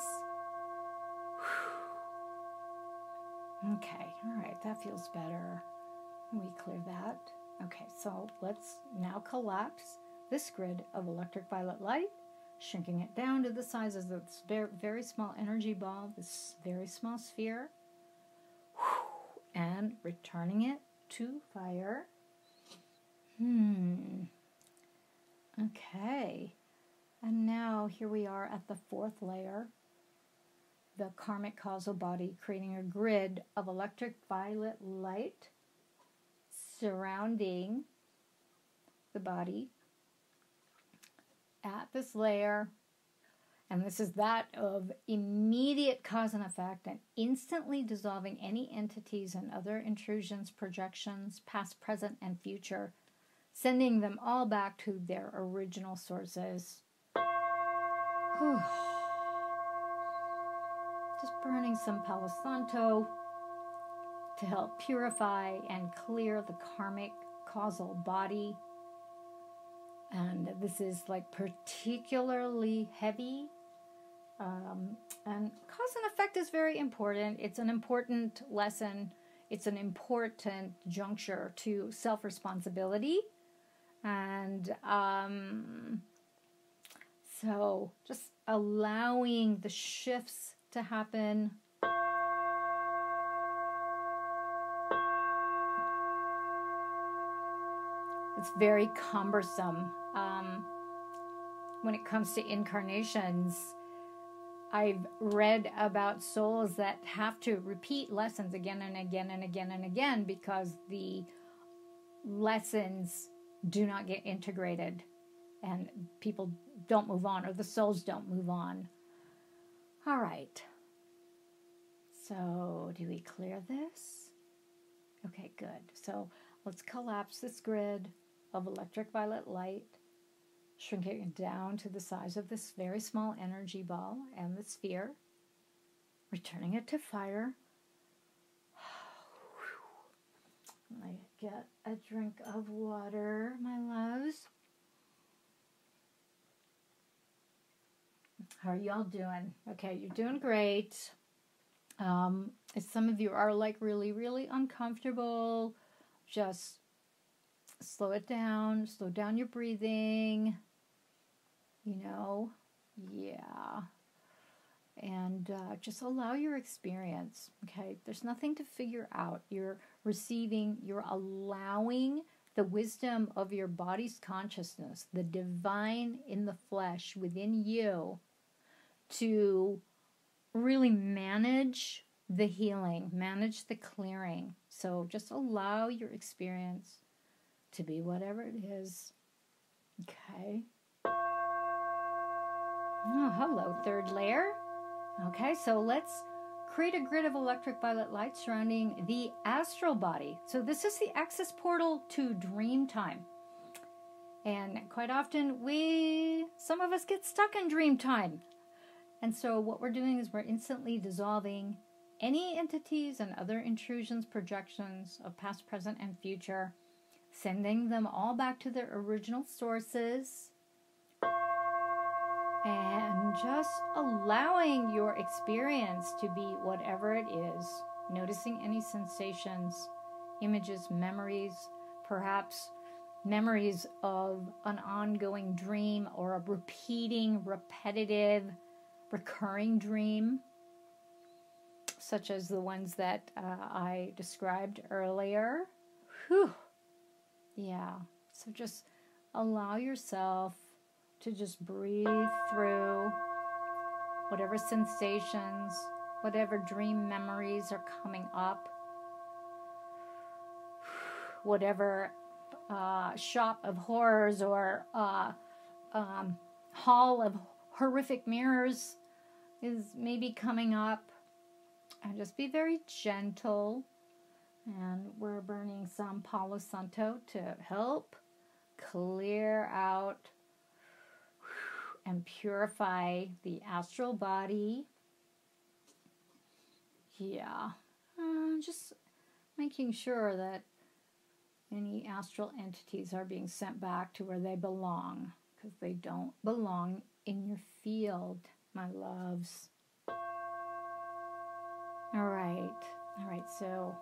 Okay, all right, that feels better. We clear that. Okay, so let's now collapse this grid of electric violet light, shrinking it down to the size of this very, very small energy ball, this very small sphere, and returning it to fire. Okay, and now here we are at the fourth layer, the karmic causal body, creating a grid of electric violet light surrounding the body at this layer. And this is that of immediate cause and effect and instantly dissolving any entities and other intrusions, projections, past, present, and future, sending them all back to their original sources. Just burning some Palo Santo to help purify and clear the karmic causal body. And this is like particularly heavy. And cause and effect is very important. It's an important lesson. It's an important juncture to self-responsibility. And so just allowing the shifts to happen. It's very cumbersome. When it comes to incarnations, I've read about souls that have to repeat lessons again and again and again and again because the lessons do not get integrated and people don't move on, or the souls don't move on. All right. So do we clear this? Okay, good. So let's collapse this grid of electric violet light, shrinking it down to the size of this very small energy ball and the sphere, returning it to fire. I get a drink of water, my loves. How are y'all doing? Okay, you're doing great. If some of you are like really, really uncomfortable, just slow it down. Slow down your breathing. Yeah. And just allow your experience, okay? There's nothing to figure out. You're receiving, you're allowing the wisdom of your body's consciousness, the divine in the flesh within you, to really manage the healing, manage the clearing. So just allow your experience to be whatever it is, okay? Oh, hello, third layer. Okay, so let's create a grid of electric violet light surrounding the astral body. So this is the access portal to dream time. And quite often some of us get stuck in dream time. And so what we're doing is we're instantly dissolving any entities and other intrusions, projections of past, present, and future, sending them all back to their original sources, and just allowing your experience to be whatever it is, noticing any sensations, images, memories, perhaps memories of an ongoing dream or a repeating, repetitive, recurring dream, such as the ones that I described earlier. Whew. Yeah, so just allow yourself to just breathe through whatever sensations, whatever dream memories are coming up, whatever shop of horrors or hall of horrific mirrors is maybe coming up. And just be very gentle. And we're burning some Palo Santo to help clear out and purify the astral body. Yeah. Just making sure that any astral entities are being sent back to where they belong, because they don't belong in your field, my loves. All right, so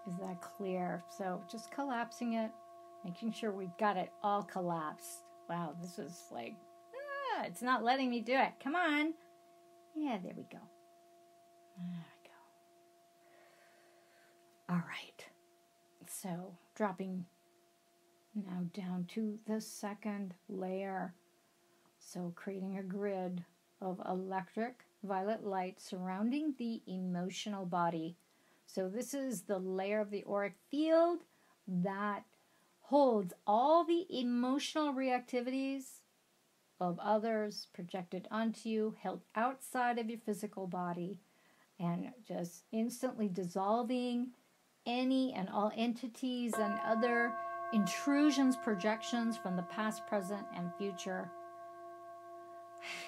is that clear? So just collapsing it, making sure we've got it all collapsed. Wow, this is like, it's not letting me do it. Come on. Yeah, there we go. There we go. All right. So dropping now down to the second layer. So creating a grid of electric violet light surrounding the emotional body. So this is the layer of the auric field that holds all the emotional reactivities of others projected onto you, held outside of your physical body, and just instantly dissolving any and all entities and other intrusions, projections from the past, present, and future,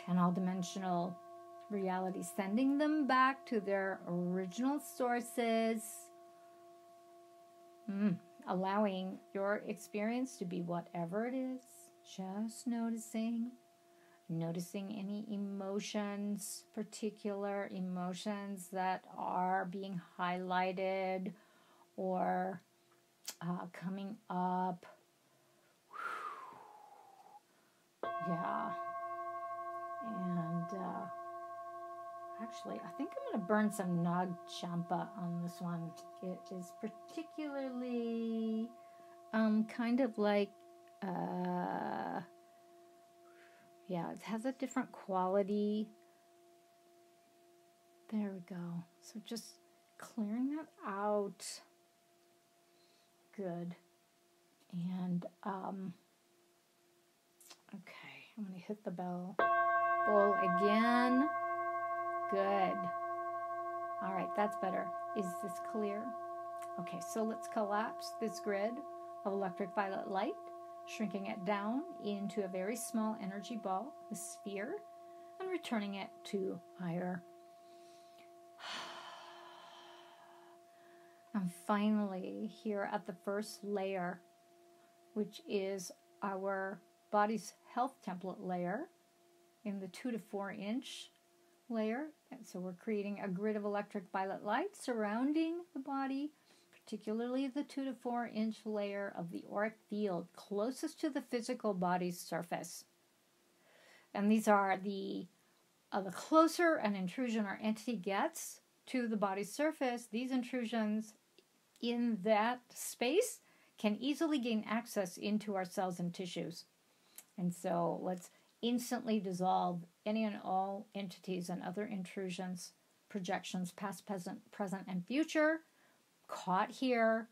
and all dimensional reality, sending them back to their original sources, allowing your experience to be whatever it is, just noticing any emotions, particular emotions that are being highlighted or coming up. Yeah. And actually, I think I'm going to burn some Nag Champa on this one. It is particularly kind of like, it has a different quality. There we go. So just clearing that out. Good. And, okay, I'm going to hit the bowl again. Good. All right, that's better. Is this clear? Okay, so let's collapse this grid of electric violet light shrinking it down into a very small energy ball, the sphere, and returning it to higher. And finally, here at the first layer, which is our body's health template layer, in the 2 to 4 inch layer. And so we're creating a grid of electric violet light surrounding the body, particularly the 2 to 4 inch layer of the auric field closest to the physical body's surface. And these are the closer an intrusion or entity gets to the body's surface, these intrusions in that space can easily gain access into our cells and tissues. And so let's instantly dissolve any and all entities and other intrusions, projections, past, present, and future, caught here,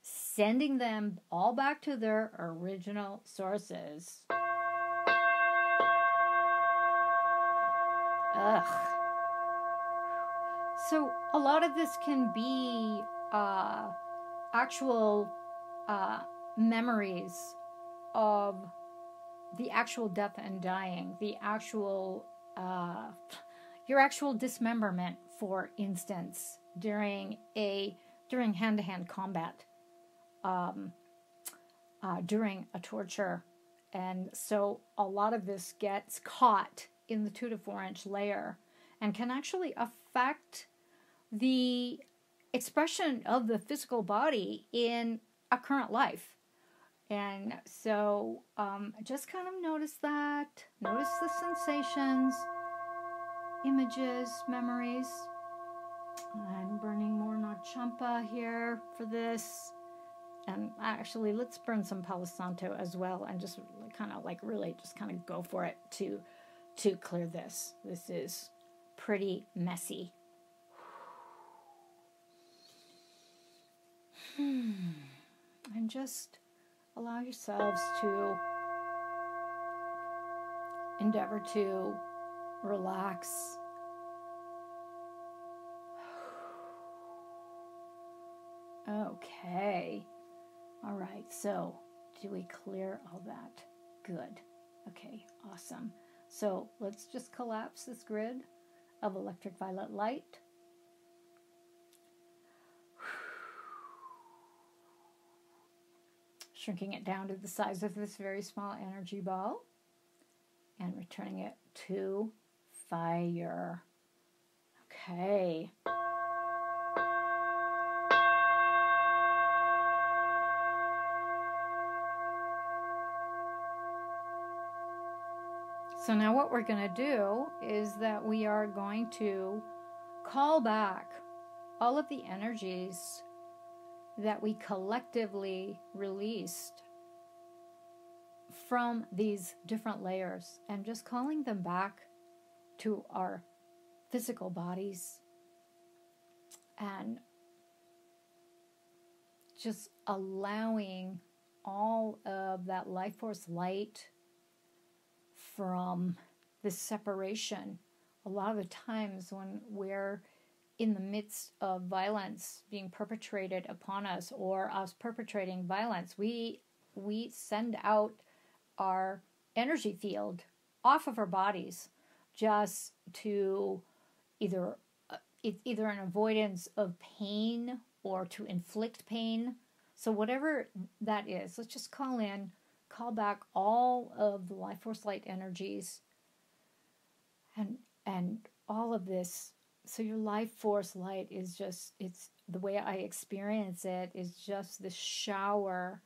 sending them all back to their original sources. Ugh. So a lot of this can be actual memories of the actual death and dying, the actual, your actual dismemberment, for instance, during hand-to-hand combat, during a torture. And so a lot of this gets caught in the 2 to 4 inch layer and can actually affect the expression of the physical body in a current life. And so just kind of notice that. Notice the sensations, images, memories. I'm burning more Champa here for this. And actually, let's burn some Palo Santo as well, and just kind of really just kind of go for it to clear this. This is pretty messy. And just allow yourselves to endeavor to relax. Okay. All right. So, do we clear all that? Good. Okay. Awesome. So, let's just collapse this grid of electric violet light. Shrinking it down to the size of this very small energy ball and returning it to fire. Okay. So now what we're going to do is that we are going to call back all of the energies that we collectively released from these different layers, and just calling them back to our physical bodies, and just allowing all of that life force light from this separation. A lot of the times when we're in the midst of violence being perpetrated upon us, or us perpetrating violence, we send out our energy field off of our bodies just to either an avoidance of pain or to inflict pain. So whatever that is, let's just call back all of the life force light energies and all of this. So your life force light is just, it's the way I experience it is just this shower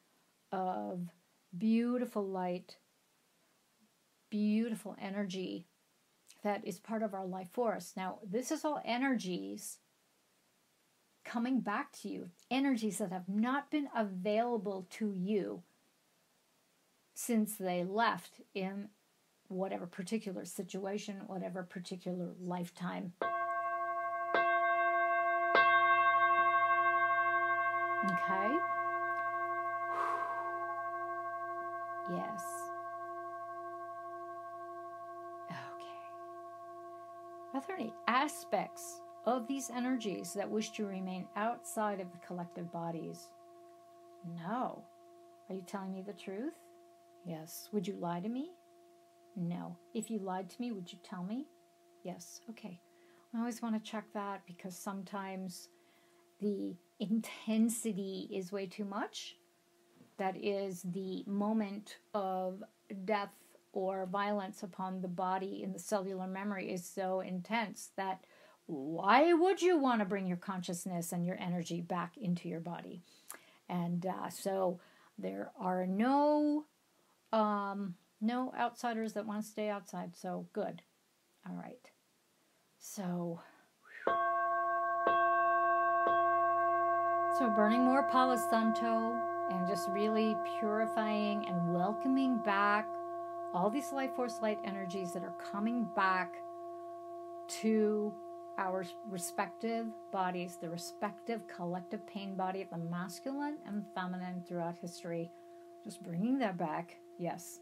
of beautiful light, beautiful energy that is part of our life force. Now, this is all energies coming back to you, energies that have not been available to you since they left in whatever particular situation, whatever particular lifetime. Okay? Yes. Okay. Are there any aspects of these energies that wish to remain outside of the collective bodies? No. Are you telling me the truth? Yes. Would you lie to me? No. If you lied to me, would you tell me? Yes. Okay. I always want to check that because sometimes the intensity is way too much. That is the moment of death or violence upon the body in the cellular memory is so intense that why would you want to bring your consciousness and your energy back into your body? And so there are no outsiders that want to stay outside. So good. All right. So burning more Palo Santo and just really purifying and welcoming back all these life force light energies that are coming back to our respective bodies, the respective collective pain body of the masculine and feminine throughout history. Just bringing that back. Yes.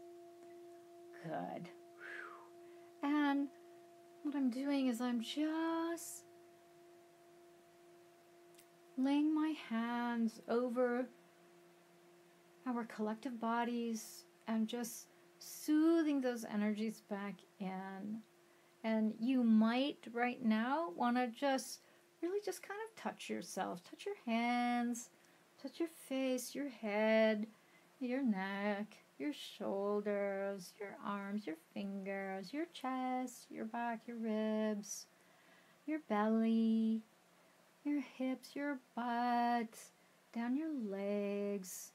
Good. And what I'm doing is I'm just laying my hands over our collective bodies and just soothing those energies back in. And you might right now want to just really just kind of touch yourself. Touch your hands, touch your face, your head, your neck, your shoulders, your arms, your fingers, your chest, your back, your ribs, your belly, your hips, your butt, down your legs,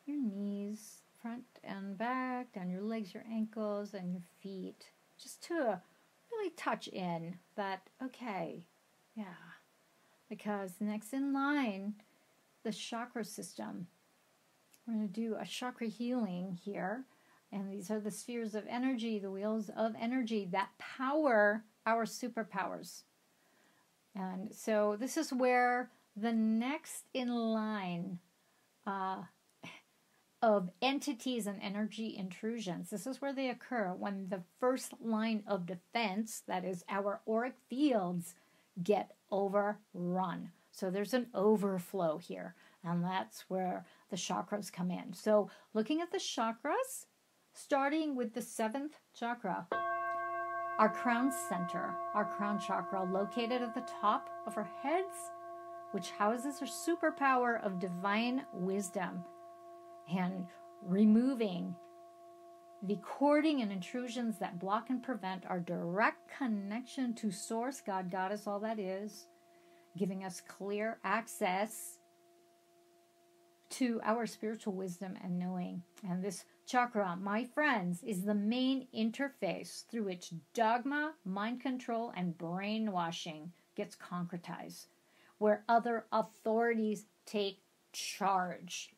your knees, front and back, down your legs, your ankles, and your feet. Just to really touch in that, okay, yeah. Because next in line, the chakra system. We're going to do a chakra healing here. And these are the spheres of energy, the wheels of energy that power our superpowers. And so this is where the next in line of entities and energy intrusions, this is where they occur when the first line of defense, that is our auric fields, get overrun. So there's an overflow here, and that's where the chakras come in. So looking at the chakras, starting with the 7th chakra, our crown center, our crown chakra, located at the top of our heads, which houses our superpower of divine wisdom and removing the cording and intrusions that block and prevent our direct connection to Source, God, Goddess, all that is, giving us clear access to our spiritual wisdom and knowing. And this chakra, my friends, is the main interface through which dogma, mind control, and brainwashing gets concretized, where other authorities take charge.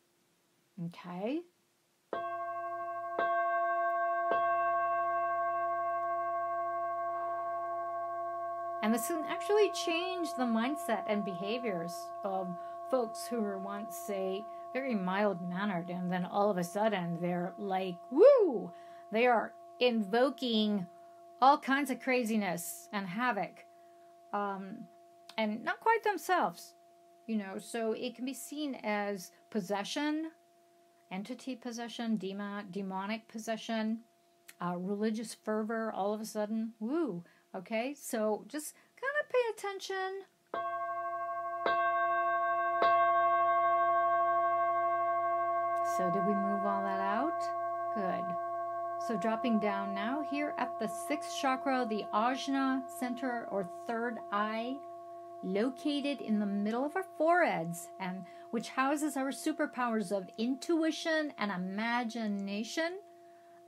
Okay? And this can actually change the mindset and behaviors of folks who were once, say, very mild-mannered, and then all of a sudden they're like, woo! They are invoking all kinds of craziness and havoc, and not quite themselves, so it can be seen as possession, entity possession, demonic possession, religious fervor all of a sudden, woo! Okay, so just kind of pay attention. So did we move all that out? Good. So dropping down now here at the 6th chakra, the Ajna center or third eye, located in the middle of our foreheads, and which houses our superpowers of intuition and imagination,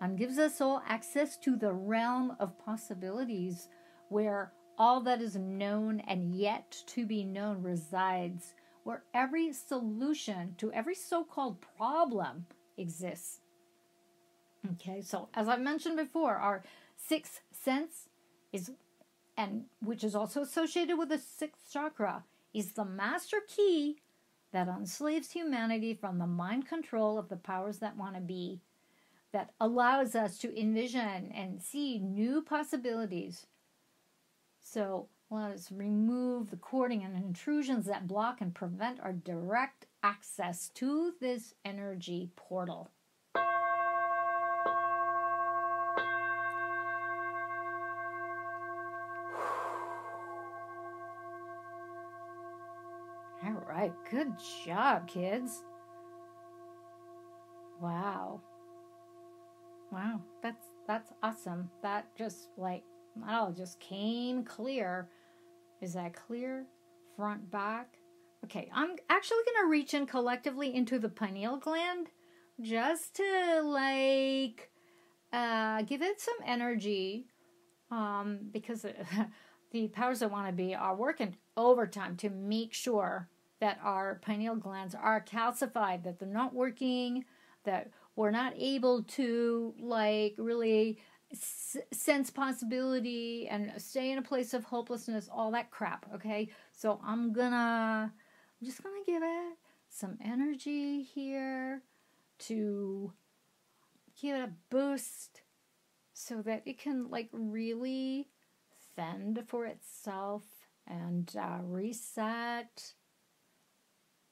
and gives us all access to the realm of possibilities where all that is known and yet to be known resides, where every solution to every so-called problem exists. Okay, so as I mentioned before, our 6th sense is, and which is also associated with the 6th chakra, is the master key that enslaves humanity from the mind control of the powers that want to be, that allows us to envision and see new possibilities. So let us remove the cording and intrusions that block and prevent our direct access to this energy portal. Good job, kids. Wow. Wow, that's awesome. That just like, that all just came clear. Is that clear? Front, back? Okay, I'm actually going to reach in collectively into the pineal gland just to like give it some energy, because the powers that want to be are working overtime to make sure that our pineal glands are calcified, that they're not working, that we're not able to like really sense possibility and stay in a place of hopelessness, all that crap. Okay, so I'm just gonna give it some energy here to give it a boost so that it can like really fend for itself and reset.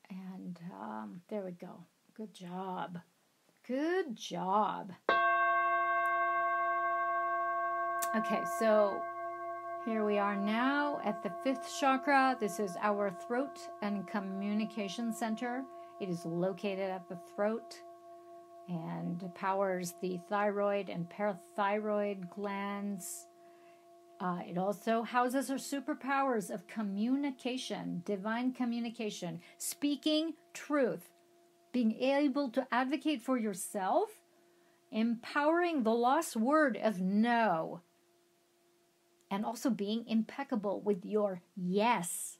And there we go. Good job. Good job. Okay, so here we are now at the 5th chakra. This is our throat and communication center. It is located at the throat and powers the thyroid and parathyroid glands. It also houses our superpowers of communication, divine communication, speaking truth, being able to advocate for yourself, empowering the lost word of no, and also being impeccable with your yes.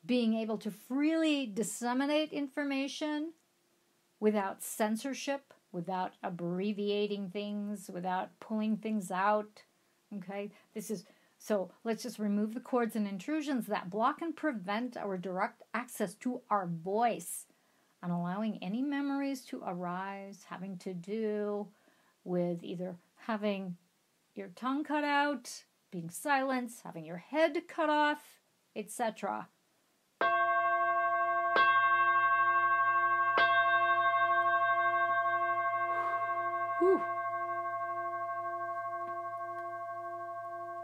Being able to freely disseminate information without censorship, without abbreviating things, without pulling things out. Okay, so let's just remove the cords and intrusions that block and prevent our direct access to our voice, and allowing any memories to arise having to do with either having your tongue cut out, being silenced, having your head cut off, etc. Whew.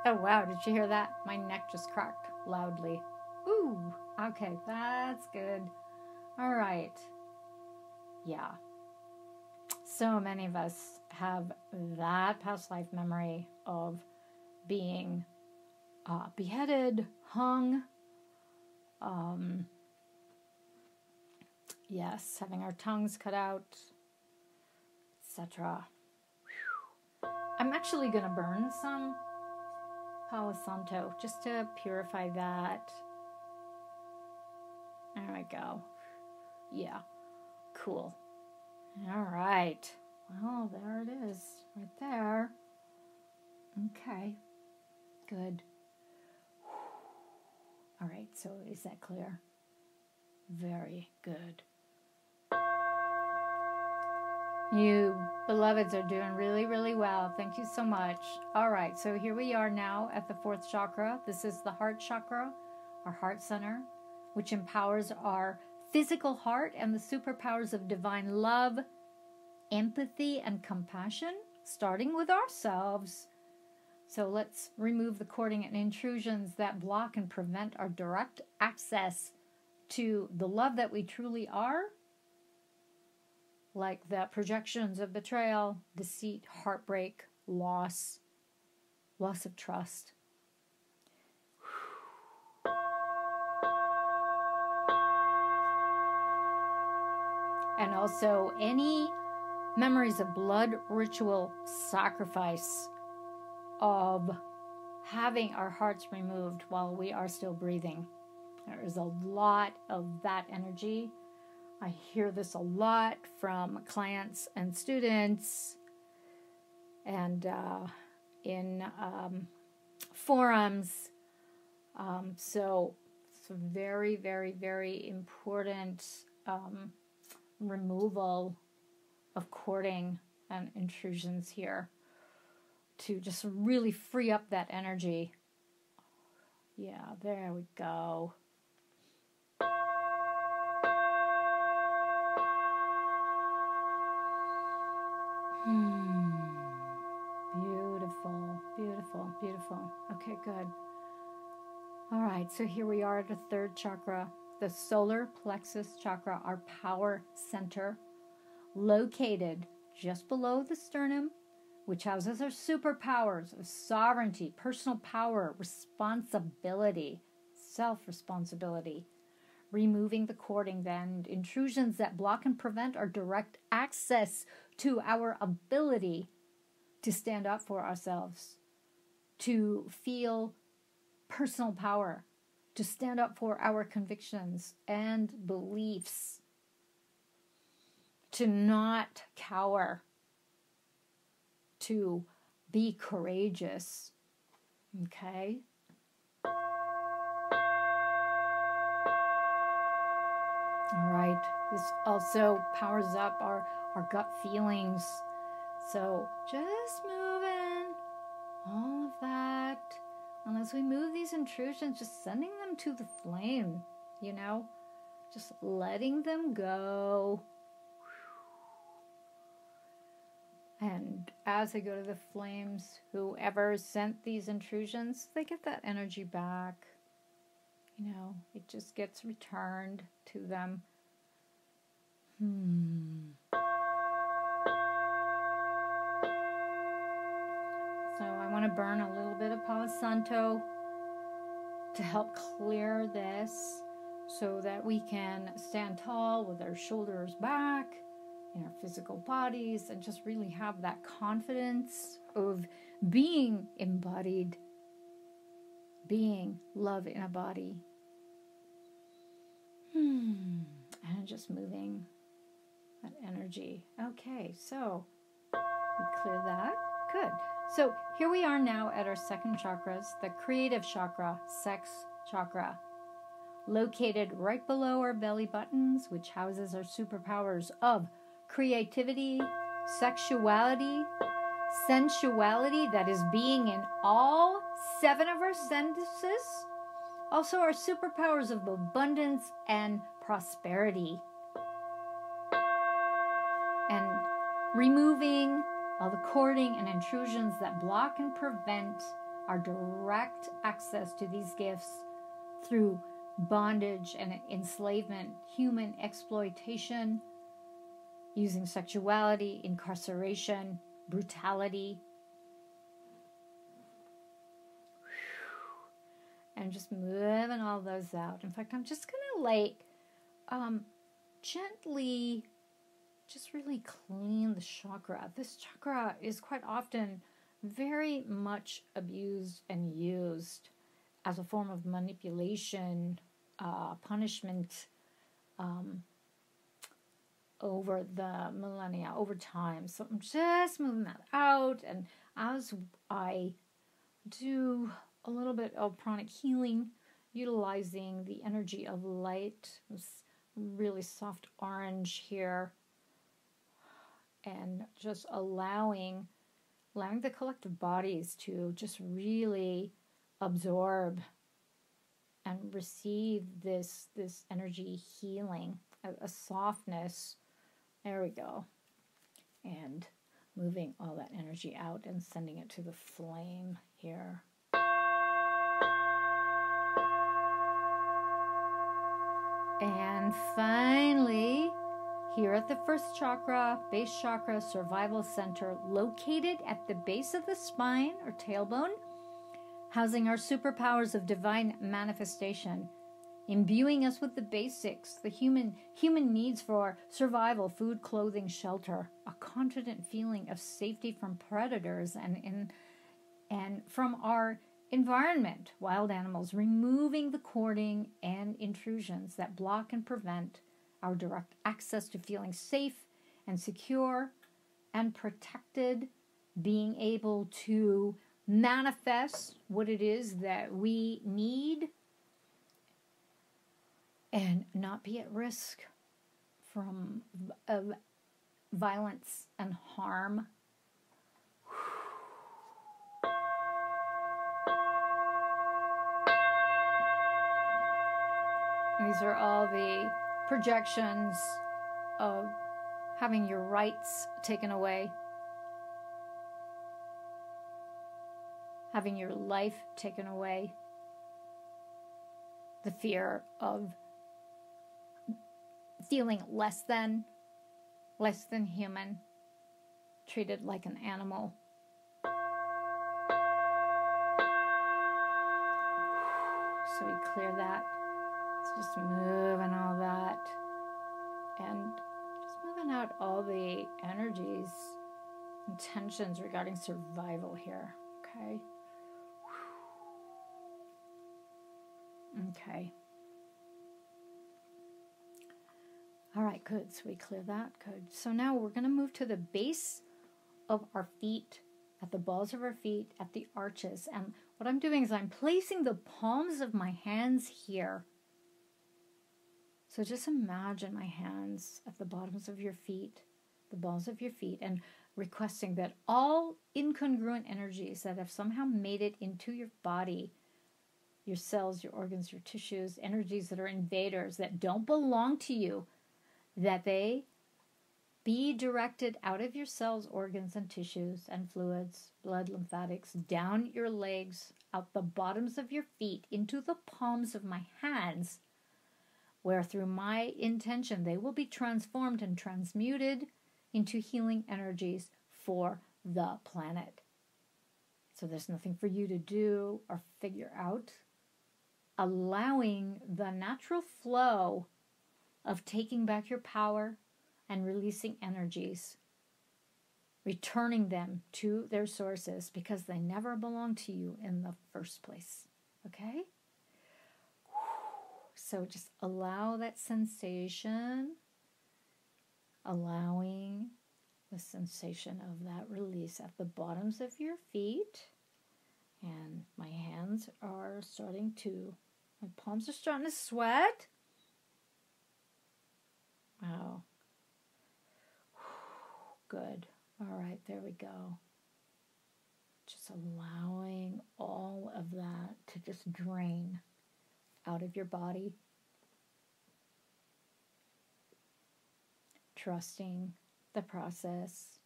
Oh wow, did you hear that? My neck just cracked loudly. Ooh, okay, that's good. All right. Yeah. So many of us have that past life memory of being beheaded, hung, yes, having our tongues cut out, etc. I'm actually going to burn some Palo Santo just to purify that. There we go. Yeah, cool. All right. Well, there it is, right there. Okay, good. All right, so is that clear? Very good. You beloveds are doing really, really well. Thank you so much. All right, so here we are now at the 4th chakra. This is the heart chakra, our heart center, which empowers our physical heart and the superpowers of divine love, empathy, and compassion, starting with ourselves. So let's remove the cording and intrusions that block and prevent our direct access to the love that we truly are, like the projections of betrayal, deceit, heartbreak, loss of trust. And also any memories of blood ritual sacrifice, of having our hearts removed while we are still breathing. There is a lot of that energy. I hear this a lot from clients and students, and in forums. So it's a very, very, very important removal of cording and intrusions here to just really free up that energy. Yeah, there we go. Beautiful, beautiful, beautiful. Okay, good. All right, so here we are at the third chakra, the solar plexus chakra, our power center, located just below the sternum, which houses our superpowers of sovereignty, personal power, responsibility, self-responsibility, removing the cording then, intrusions that block and prevent our direct access to our ability to stand up for ourselves, to feel personal power, to stand up for our convictions and beliefs, to not cower, to be courageous. Okay? All right. This also powers up our gut feelings. So just moving all of that. And as we move these intrusions, just sending them to the flame, you know, just letting them go. And as they go to the flames, whoever sent these intrusions, they get that energy back. You know, it just gets returned to them. So I want to burn a little bit of Palo Santo to help clear this so that we can stand tall with our shoulders back in our physical bodies and just really have that confidence of being embodied, being love in a body. And just moving that energy. Okay, so we clear that. Good. So here we are now at our second chakras, the creative chakra, sex chakra, located right below our belly buttons, which houses our superpowers of creativity, sexuality, sensuality, that is being in all 7 of our senses. Also our superpowers of abundance and prosperity. And removing all the cording and intrusions that block and prevent our direct access to these gifts through bondage and enslavement, human exploitation, using sexuality, incarceration, brutality. And just moving all those out. In fact, I'm just going to gently just really clean the chakra. This chakra is quite often very much abused and used as a form of manipulation, punishment over the millennia, over time. So I'm just moving that out. And as I do a little bit of pranic healing, utilizing the energy of light, this really soft orange here, and just allowing the collective bodies to just really absorb and receive this energy healing, a softness. There we go. And moving all that energy out and sending it to the flame here. And finally, here at the first chakra, base chakra, survival center, located at the base of the spine or tailbone, housing our superpowers of divine manifestation, imbuing us with the basics, the human needs for survival, food, clothing, shelter, a confident feeling of safety from predators and from our environment, wild animals, removing the cording and intrusions that block and prevent our direct access to feeling safe and secure and protected, being able to manifest what it is that we need and not be at risk from violence and harm. These are all the projections of having your rights taken away, having your life taken away, the fear of feeling less than human, treated like an animal. So we clear that. It's just moving all that. And just moving out all the energies and tensions regarding survival here. Okay. Okay. All right, good. So we clear that. Good. So now we're going to move to the base of our feet, at the balls of our feet, at the arches. And what I'm doing is I'm placing the palms of my hands here. So just imagine my hands at the bottoms of your feet, the balls of your feet, and requesting that all incongruent energies that have somehow made it into your body, your cells, your organs, your tissues, energies that are invaders, that don't belong to you, that they be directed out of your cells, organs, and tissues, and fluids, blood, lymphatics, down your legs, out the bottoms of your feet, into the palms of my hands, where through my intention they will be transformed and transmuted into healing energies for the planet. So there's nothing for you to do or figure out. Allowing the natural flow of taking back your power and releasing energies, returning them to their sources, because they never belonged to you in the first place. Okay? So just allow that sensation, allowing the sensation of that release at the bottoms of your feet. And my hands are starting to, my palms are starting to sweat. Wow. Good. All right, there we go. Just allowing all of that to just drain out of your body. Trusting the process.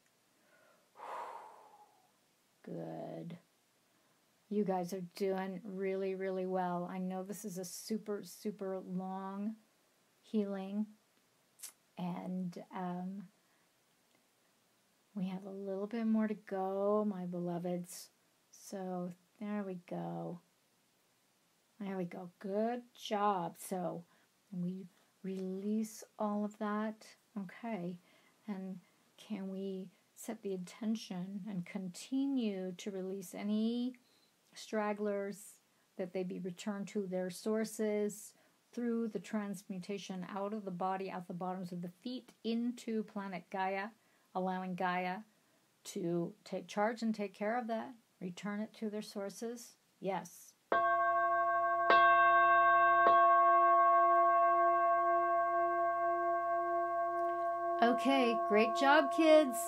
Good. You guys are doing really, really well. I know this is a super, super long healing. And we have a little bit more to go, my beloveds. So there we go. There we go. Good job. So we release all of that. Okay. And can we set the intention and continue to release any stragglers, that they be returned to their sources through the transmutation out of the body, out the bottoms of the feet, into planet Gaia, allowing Gaia to take charge and take care of that, return it to their sources? Yes. Okay, great job, kids.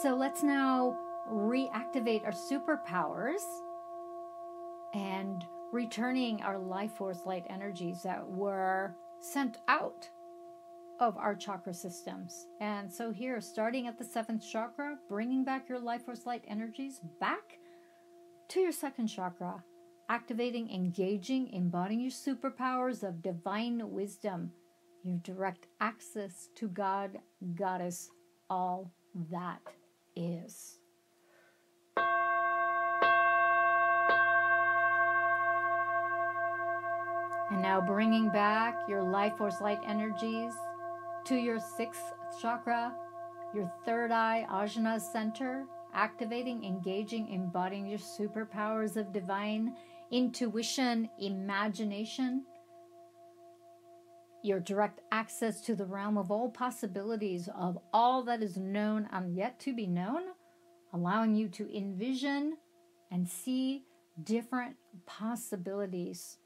So let's now reactivate our superpowers and returning our life force light energies that were sent out of our chakra systems. And so here, starting at the 7th chakra, bringing back your life force light energies back to your 2nd chakra, activating, engaging, embodying your superpowers of divine wisdom, your direct access to God, Goddess, all that is. And now bringing back your life force light energies to your 6th chakra, your 3rd eye, Ajna center, activating, engaging, embodying your superpowers of divine intuition, imagination, your direct access to the realm of all possibilities of all that is known and yet to be known, allowing you to envision and see different possibilities.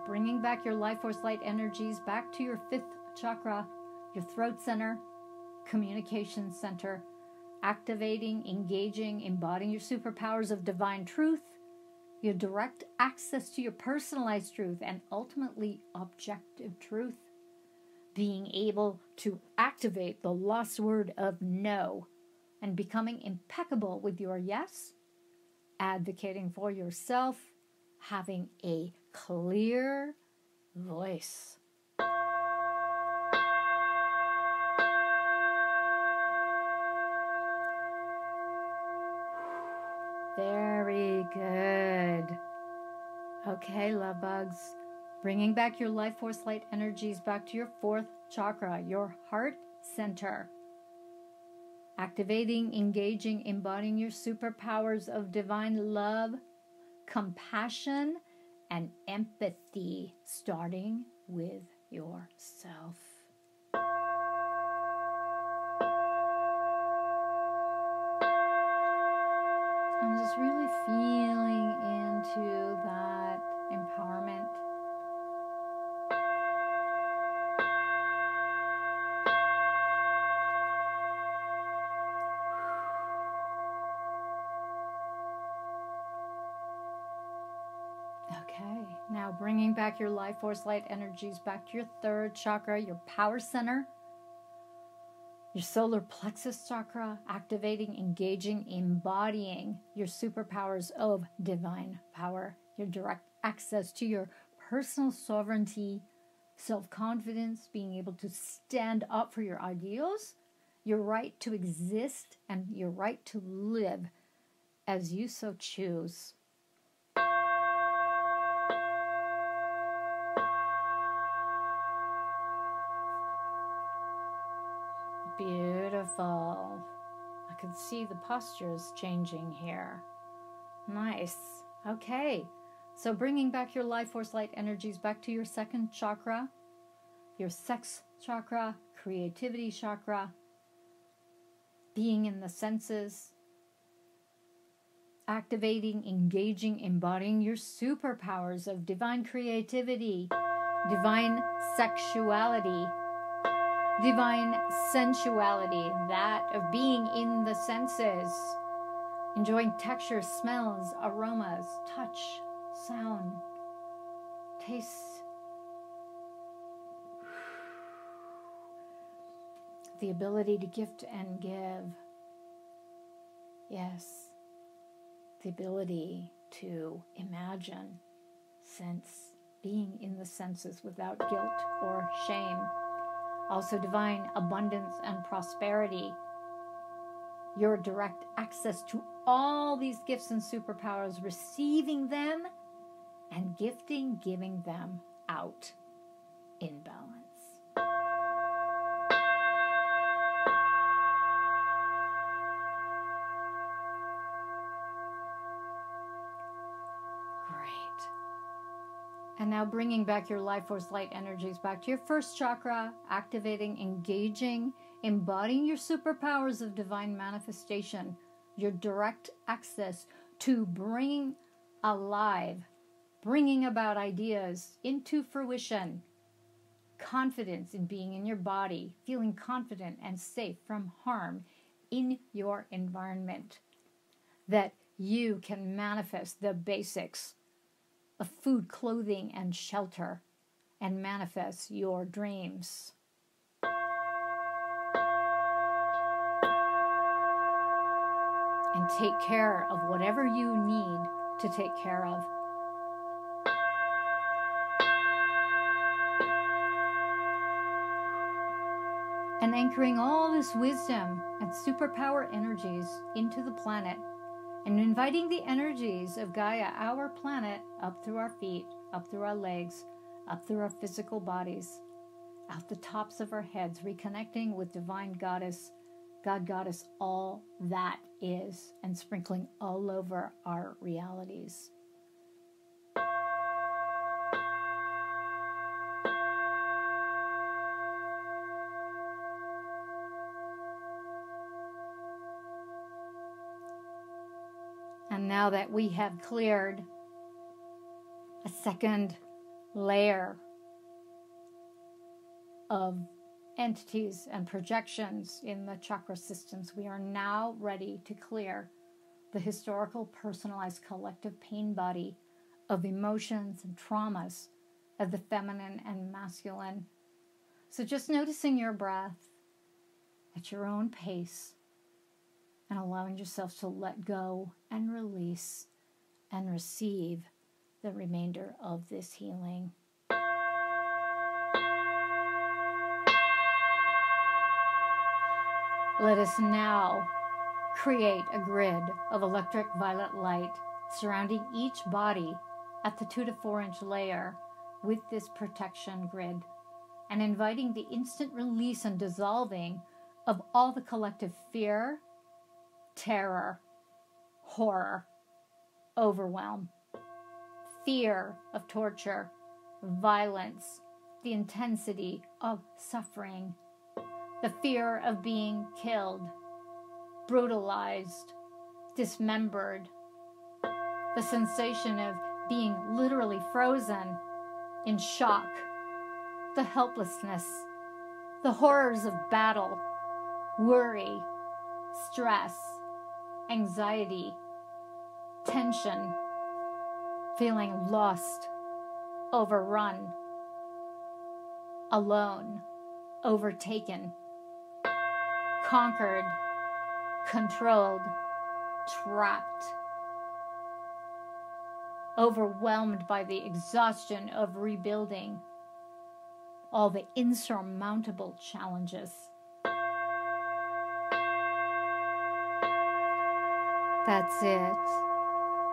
Bringing back your life force light energies back to your 5th chakra, your throat center, communication center, activating, engaging, embodying your superpowers of divine truth, your direct access to your personalized truth, and ultimately objective truth. being able to activate the lost word of no and becoming impeccable with your yes, advocating for yourself, having a clear voice. Very good. Okay, love bugs. Bringing back your life force light energies back to your 4th chakra, your heart center. Activating, engaging, embodying your superpowers of divine love, compassion, and empathy, starting with yourself. I'm just really feeling into that empowerment. Okay, now bringing back your life force light energies back to your 3rd chakra, your power center, your solar plexus chakra, activating, engaging, embodying your superpowers of divine power, your direct access to your personal sovereignty, self-confidence, being able to stand up for your ideals, your right to exist, and your right to live as you so choose. Beautiful. I can see the postures changing here. Nice. Okay. So bringing back your life force light energies back to your 2nd chakra, your sex chakra, creativity chakra, being in the senses, activating, engaging, embodying your superpowers of divine creativity, divine sexuality, divine sensuality, that of being in the senses, enjoying textures, smells, aromas, touch, sound, taste, the ability to gift and give. Yes, the ability to imagine, sense, being in the senses without guilt or shame. Also divine abundance and prosperity. Your direct access to all these gifts and superpowers, receiving them and giving them out in balance. Great. And now bringing back your life force light energies back to your 1st chakra, activating, engaging, embodying your superpowers of divine manifestation, your direct access to bringing alive, bringing about ideas into fruition, confidence in being in your body, feeling confident and safe from harm in your environment, that you can manifest the basics of food, clothing, and shelter, and manifest your dreams. And take care of whatever you need to take care of. And anchoring all this wisdom and superpower energies into the planet, and inviting the energies of Gaia, our planet, up through our feet, up through our legs, up through our physical bodies, out the tops of our heads, reconnecting with Divine Goddess, God Goddess, all that is, and sprinkling all over our realities. And now that we have cleared a second layer of entities and projections in the chakra systems, we are now ready to clear the historical, personalized, collective pain body of emotions and traumas of the feminine and masculine, So just noticing your breath at your own pace and allowing yourself to let go and release and receive the remainder of this healing. Let us now create a grid of electric violet light surrounding each body at the 2 to 4 inch layer with this protection grid, and inviting the instant release and dissolving of all the collective fear, terror, horror, overwhelm, fear of torture, violence, the intensity of suffering, the fear of being killed, brutalized, dismembered, the sensation of being literally frozen in shock, the helplessness, the horrors of battle, worry, stress, anxiety, tension, feeling lost, overrun, alone, overtaken, conquered, controlled, trapped, overwhelmed by the exhaustion of rebuilding, all the insurmountable challenges. That's it.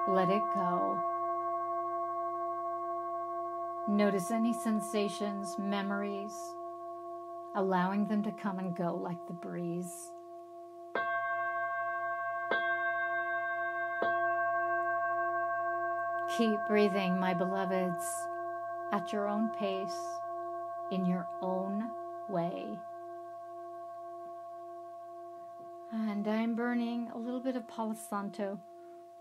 Let it go. Notice any sensations, memories, allowing them to come and go like the breeze. Keep breathing, my beloveds, at your own pace, in your own way. And I'm burning a little bit of Palo Santo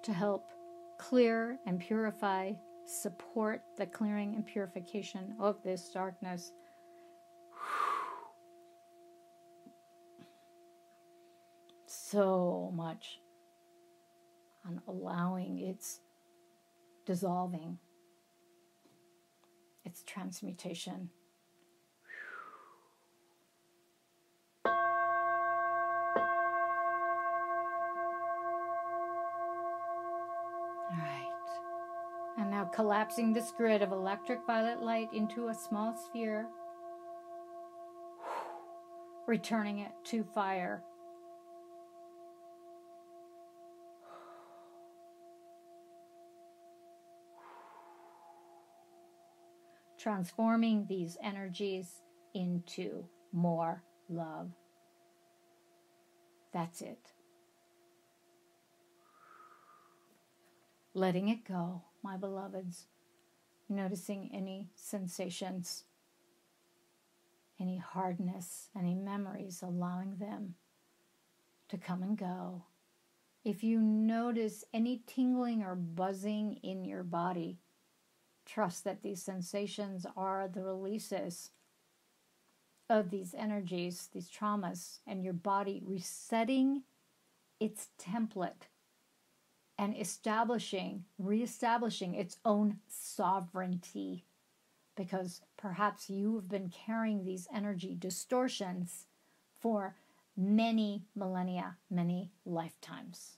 to help clear and purify, support the clearing and purification of this darkness. So much on allowing its dissolving, its transmutation. And now collapsing this grid of electric violet light into a small sphere, returning it to fire. Transforming these energies into more love. That's it. Letting it go, my beloveds. Noticing any sensations, any hardness, any memories, allowing them to come and go. If you notice any tingling or buzzing in your body, trust that these sensations are the releases of these energies, these traumas, and your body resetting its template and reestablishing its own sovereignty, because perhaps you have been carrying these energy distortions for many millennia, many lifetimes.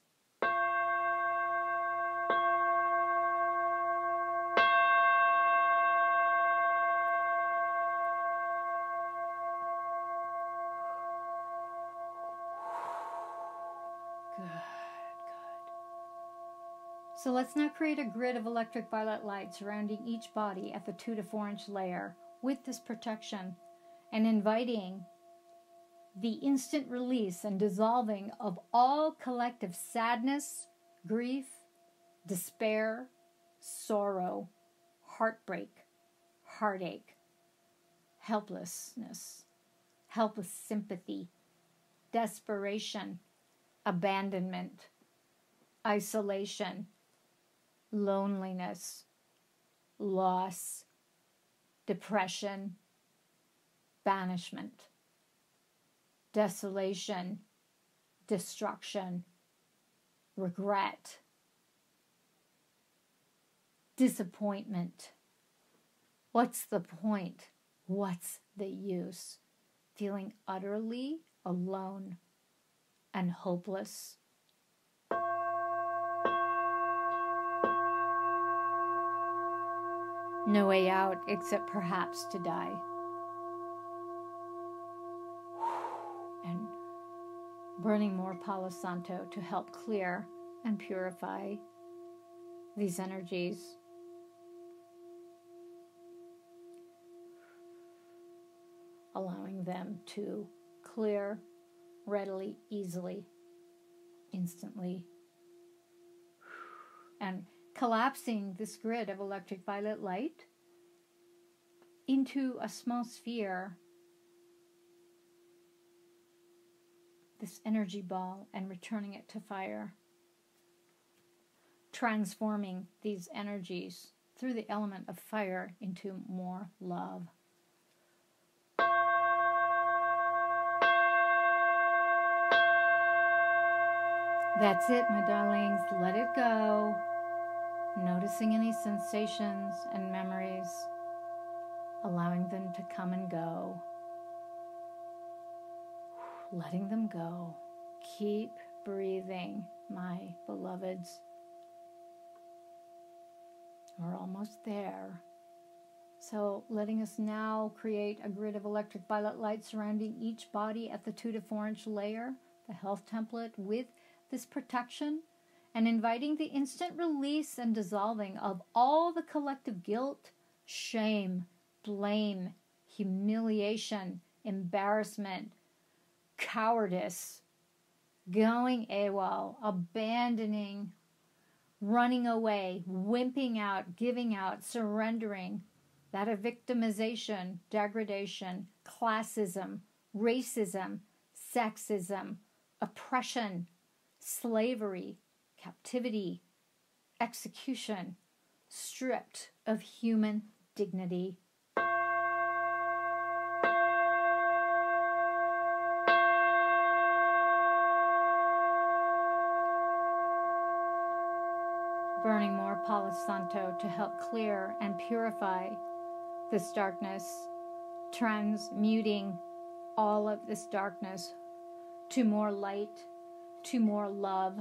So let's now create a grid of electric violet light surrounding each body at the 2 to 4 inch layer with this protection, and inviting the instant release and dissolving of all collective sadness, grief, despair, sorrow, heartbreak, heartache, helplessness, helpless sympathy, desperation, abandonment, isolation, loneliness, loss, depression, banishment, desolation, destruction, regret, disappointment. What's the point? What's they use, feeling utterly alone and hopeless. No way out except perhaps to die. And burning more Palo Santo to help clear and purify these energies. Allowing them to clear readily, easily, instantly. And collapsing this grid of electric violet light into a small sphere, this energy ball, and returning it to fire. Transforming these energies through the element of fire into more love. That's it, my darlings. Let it go. Noticing any sensations and memories, allowing them to come and go. Letting them go. Keep breathing, my beloveds. We're almost there. So letting us now create a grid of electric violet light surrounding each body at the 2 to 4 inch layer, the health template with this protection, and inviting the instant release and dissolving of all the collective guilt, shame, blame, humiliation, embarrassment, cowardice, going AWOL, abandoning, running away, wimping out, giving out, surrendering, that of victimization, degradation, classism, racism, sexism, oppression, slavery, captivity, execution, stripped of human dignity. Burning more Palo Santo to help clear and purify this darkness, transmuting all of this darkness to more light, to more love,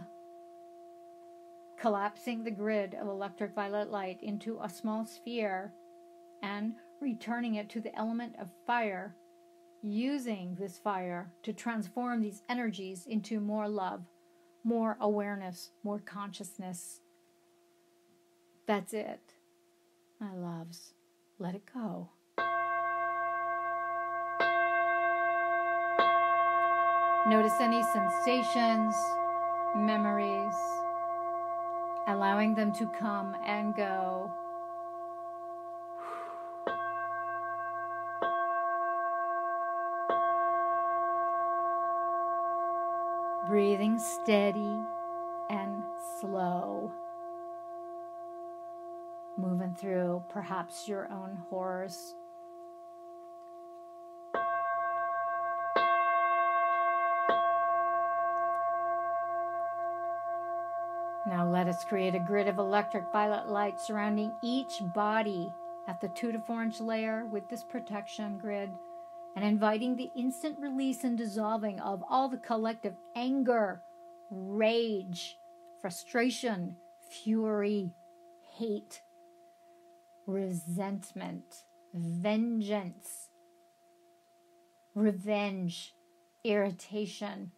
collapsing the grid of electric violet light into a small sphere and returning it to the element of fire, using this fire to transform these energies into more love, more awareness, more consciousness. That's it, my loves. Let it go. Notice any sensations, memories, allowing them to come and go. Breathing steady and slow. Moving through perhaps your own horrors. Now let us create a grid of electric violet light surrounding each body at the 2 to 4 inch layer with this protection grid, and inviting the instant release and dissolving of all the collective anger, rage, frustration, fury, hate, resentment, vengeance, revenge, irritation,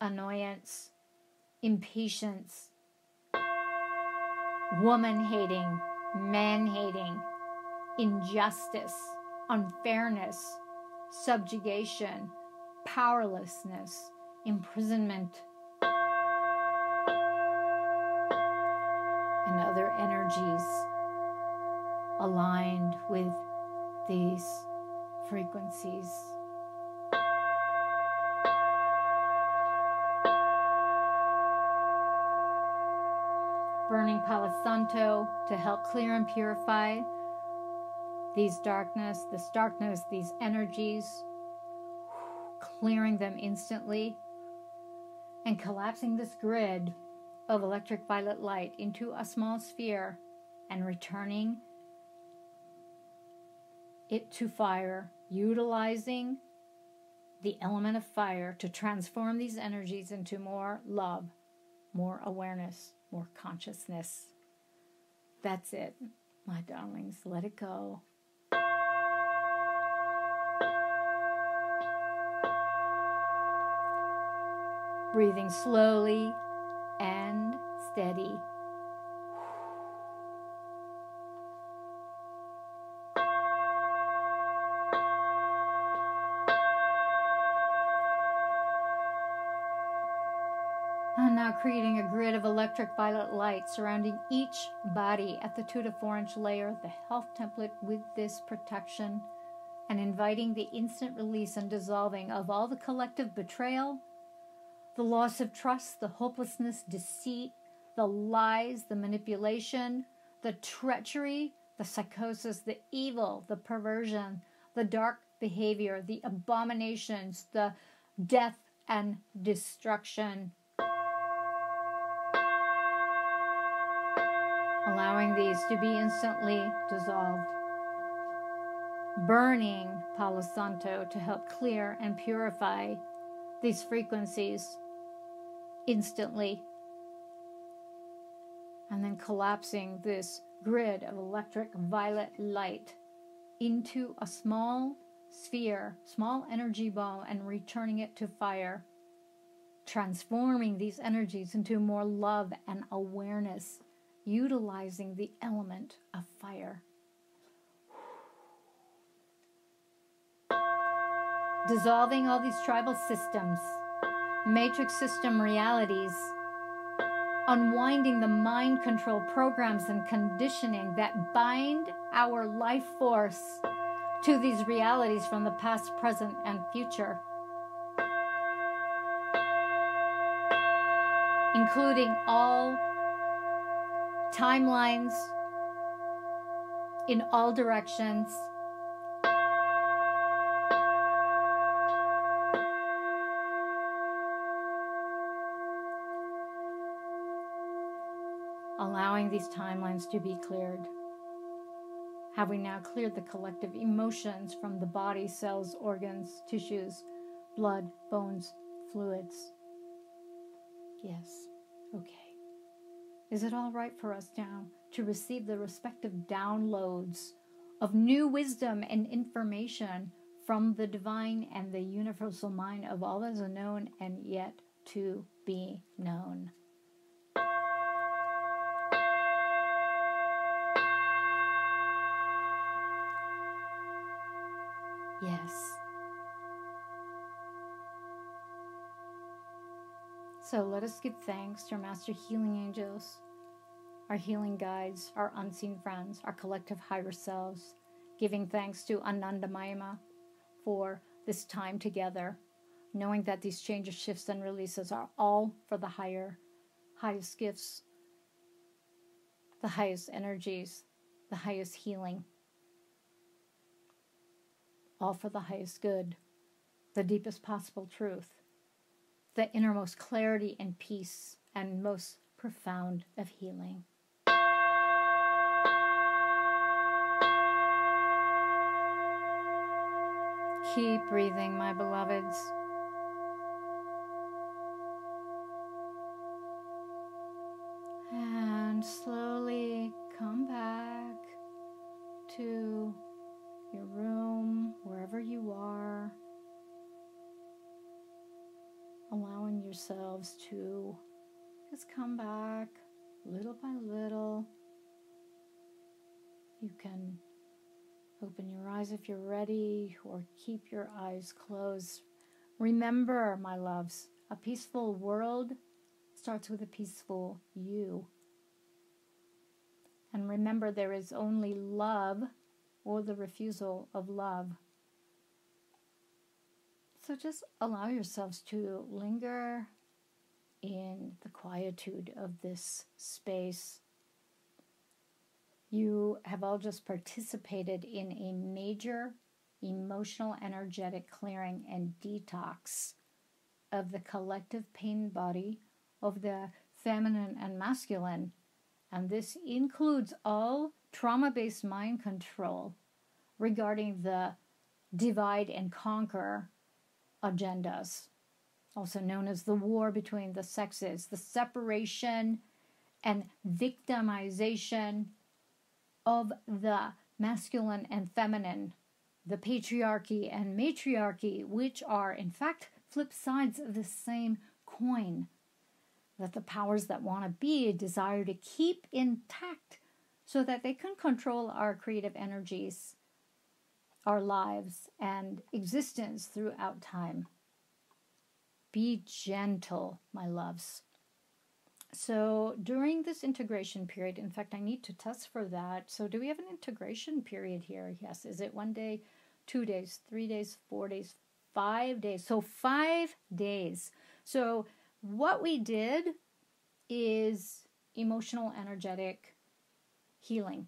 annoyance, impatience, woman-hating, man-hating, injustice, unfairness, subjugation, powerlessness, imprisonment, and other energies aligned with these frequencies. Burning Palo Santo to help clear and purify this darkness, these energies, clearing them instantly, and collapsing this grid of electric violet light into a small sphere and returning it to fire utilizing the element of fire to transform these energies into more love, more awareness, more consciousness. That's it, my darlings. Let it go. Breathing slowly and steady. And now creating a grid of electric violet light surrounding each body at the 2 to 4 inch layer, the health template with this protection, and inviting the instant release and dissolving of all the collective betrayal, the loss of trust, the hopelessness, deceit, the lies, the manipulation, the treachery, the psychosis, the evil, the perversion, the dark behavior, the abominations, the death and destruction. Allowing these to be instantly dissolved. Burning Palo Santo to help clear and purify these frequencies instantly. And then collapsing this grid of electric violet light into a small sphere, small energy ball, and returning it to fire. Transforming these energies into more love and awareness, utilizing the element of fire. Dissolving all these tribal systems, matrix system realities, unwinding the mind control programs and conditioning that bind our life force to these realities from the past, present, and future, including all timelines in all directions, allowing these timelines to be cleared. Have we now cleared the collective emotions from the body, cells, organs, tissues, blood, bones, fluids? Yes. Okay. Is it all right for us now to receive the respective downloads of new wisdom and information from the divine and the universal mind of all that is unknown and yet to be known? Yes. So let us give thanks to our Master Healing Angels, our healing guides, our unseen friends, our collective higher selves, giving thanks to Anandamayama for this time together, knowing that these changes, shifts, and releases are all for the highest gifts, the highest energies, the highest healing, all for the highest good, the deepest possible truth, the innermost clarity and peace, and most profound of healing. Keep breathing, my beloveds. And slowly come back to your room, wherever you are, allowing yourselves to just come back little by little. You can open your eyes if you're ready, or keep your eyes closed. Remember, my loves, a peaceful world starts with a peaceful you. And remember, there is only love or the refusal of love. So just allow yourselves to linger in the quietude of this space. You have all just participated in a major emotional, energetic clearing and detox of the collective pain body of the feminine and masculine. And this includes all trauma-based mind control regarding the divide and conquer agendas, also known as the war between the sexes, the separation and victimization of the masculine and feminine, the patriarchy and matriarchy, which are in fact flip sides of the same coin, that the powers that want to be desire to keep intact so that they can control our creative energies, our lives, and existence throughout time. Be gentle, my loves. So during this integration period, in fact, I need to test for that. So do we have an integration period here? Yes. Is it 1 day, 2 days, 3 days, 4 days, 5 days? So 5 days. So what we did is emotional, energetic healing,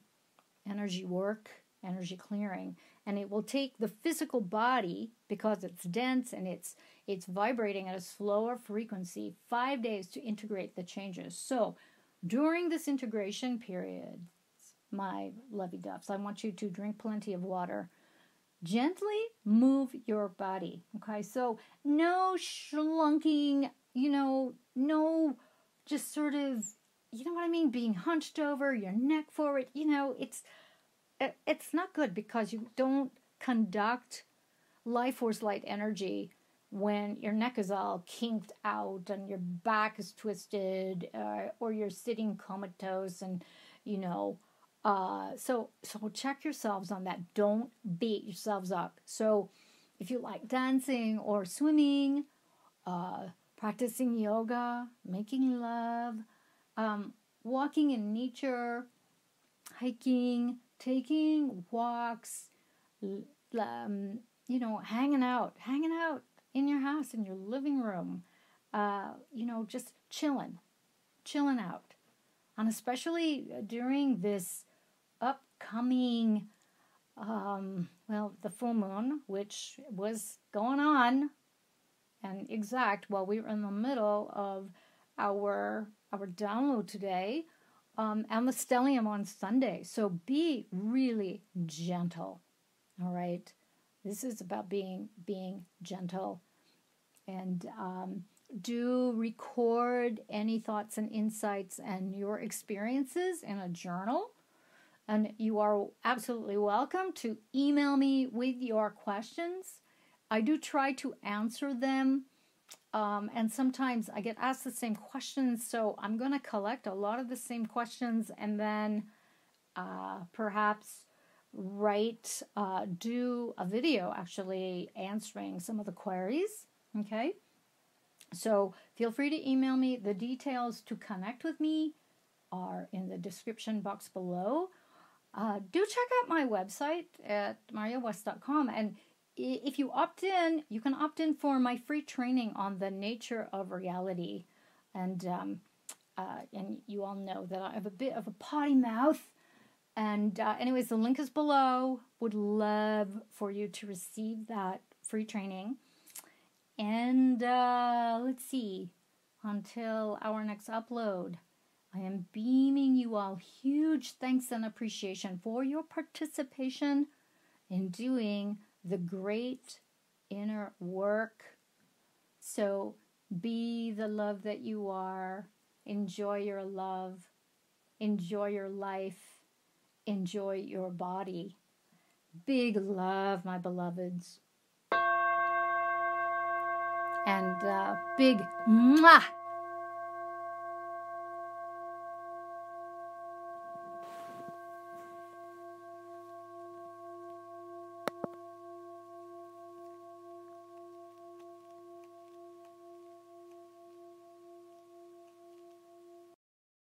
energy work, energy clearing. And it will take the physical body, because it's dense and it's vibrating at a slower frequency, 5 days to integrate the changes. So during this integration period, my lovey-doves, I want you to drink plenty of water. Gently move your body. Okay, so no schlunking, no just sort of, you know what I mean, being hunched over, your neck forward. It's not good, because you don't conduct life force light energy when your neck is all kinked out and your back is twisted, or you're sitting comatose, and so check yourselves on that. Don't beat yourselves up. So if you like dancing or swimming, practicing yoga, making love, walking in nature, hiking, taking walks, hanging out in your house, in your living room, just chilling out. And especially during this upcoming, the full moon, which was going on and exact while we were in the middle of our download today, and the stellium on Sunday. So be really gentle, all right? This is about being gentle. And do record any thoughts and insights and your experiences in a journal. And you are absolutely welcome to email me with your questions. I do try to answer them. And sometimes I get asked the same questions, so I'm going to collect a lot of the same questions and then perhaps do a video actually answering some of the queries, okay? So feel free to email me. The details to connect with me are in the description box below. Do check out my website at mariawest.com, and if you opt in, you can opt in for my free training on the nature of reality. And you all know that I have a bit of a potty mouth. And anyways, the link is below. Would love for you to receive that free training. And let's see, until our next upload, I am beaming you all huge thanks and appreciation for your participation in doing the great inner work. So be the love that you are. Enjoy your love. Enjoy your life. Enjoy your body. Big love, my beloveds. And big mwah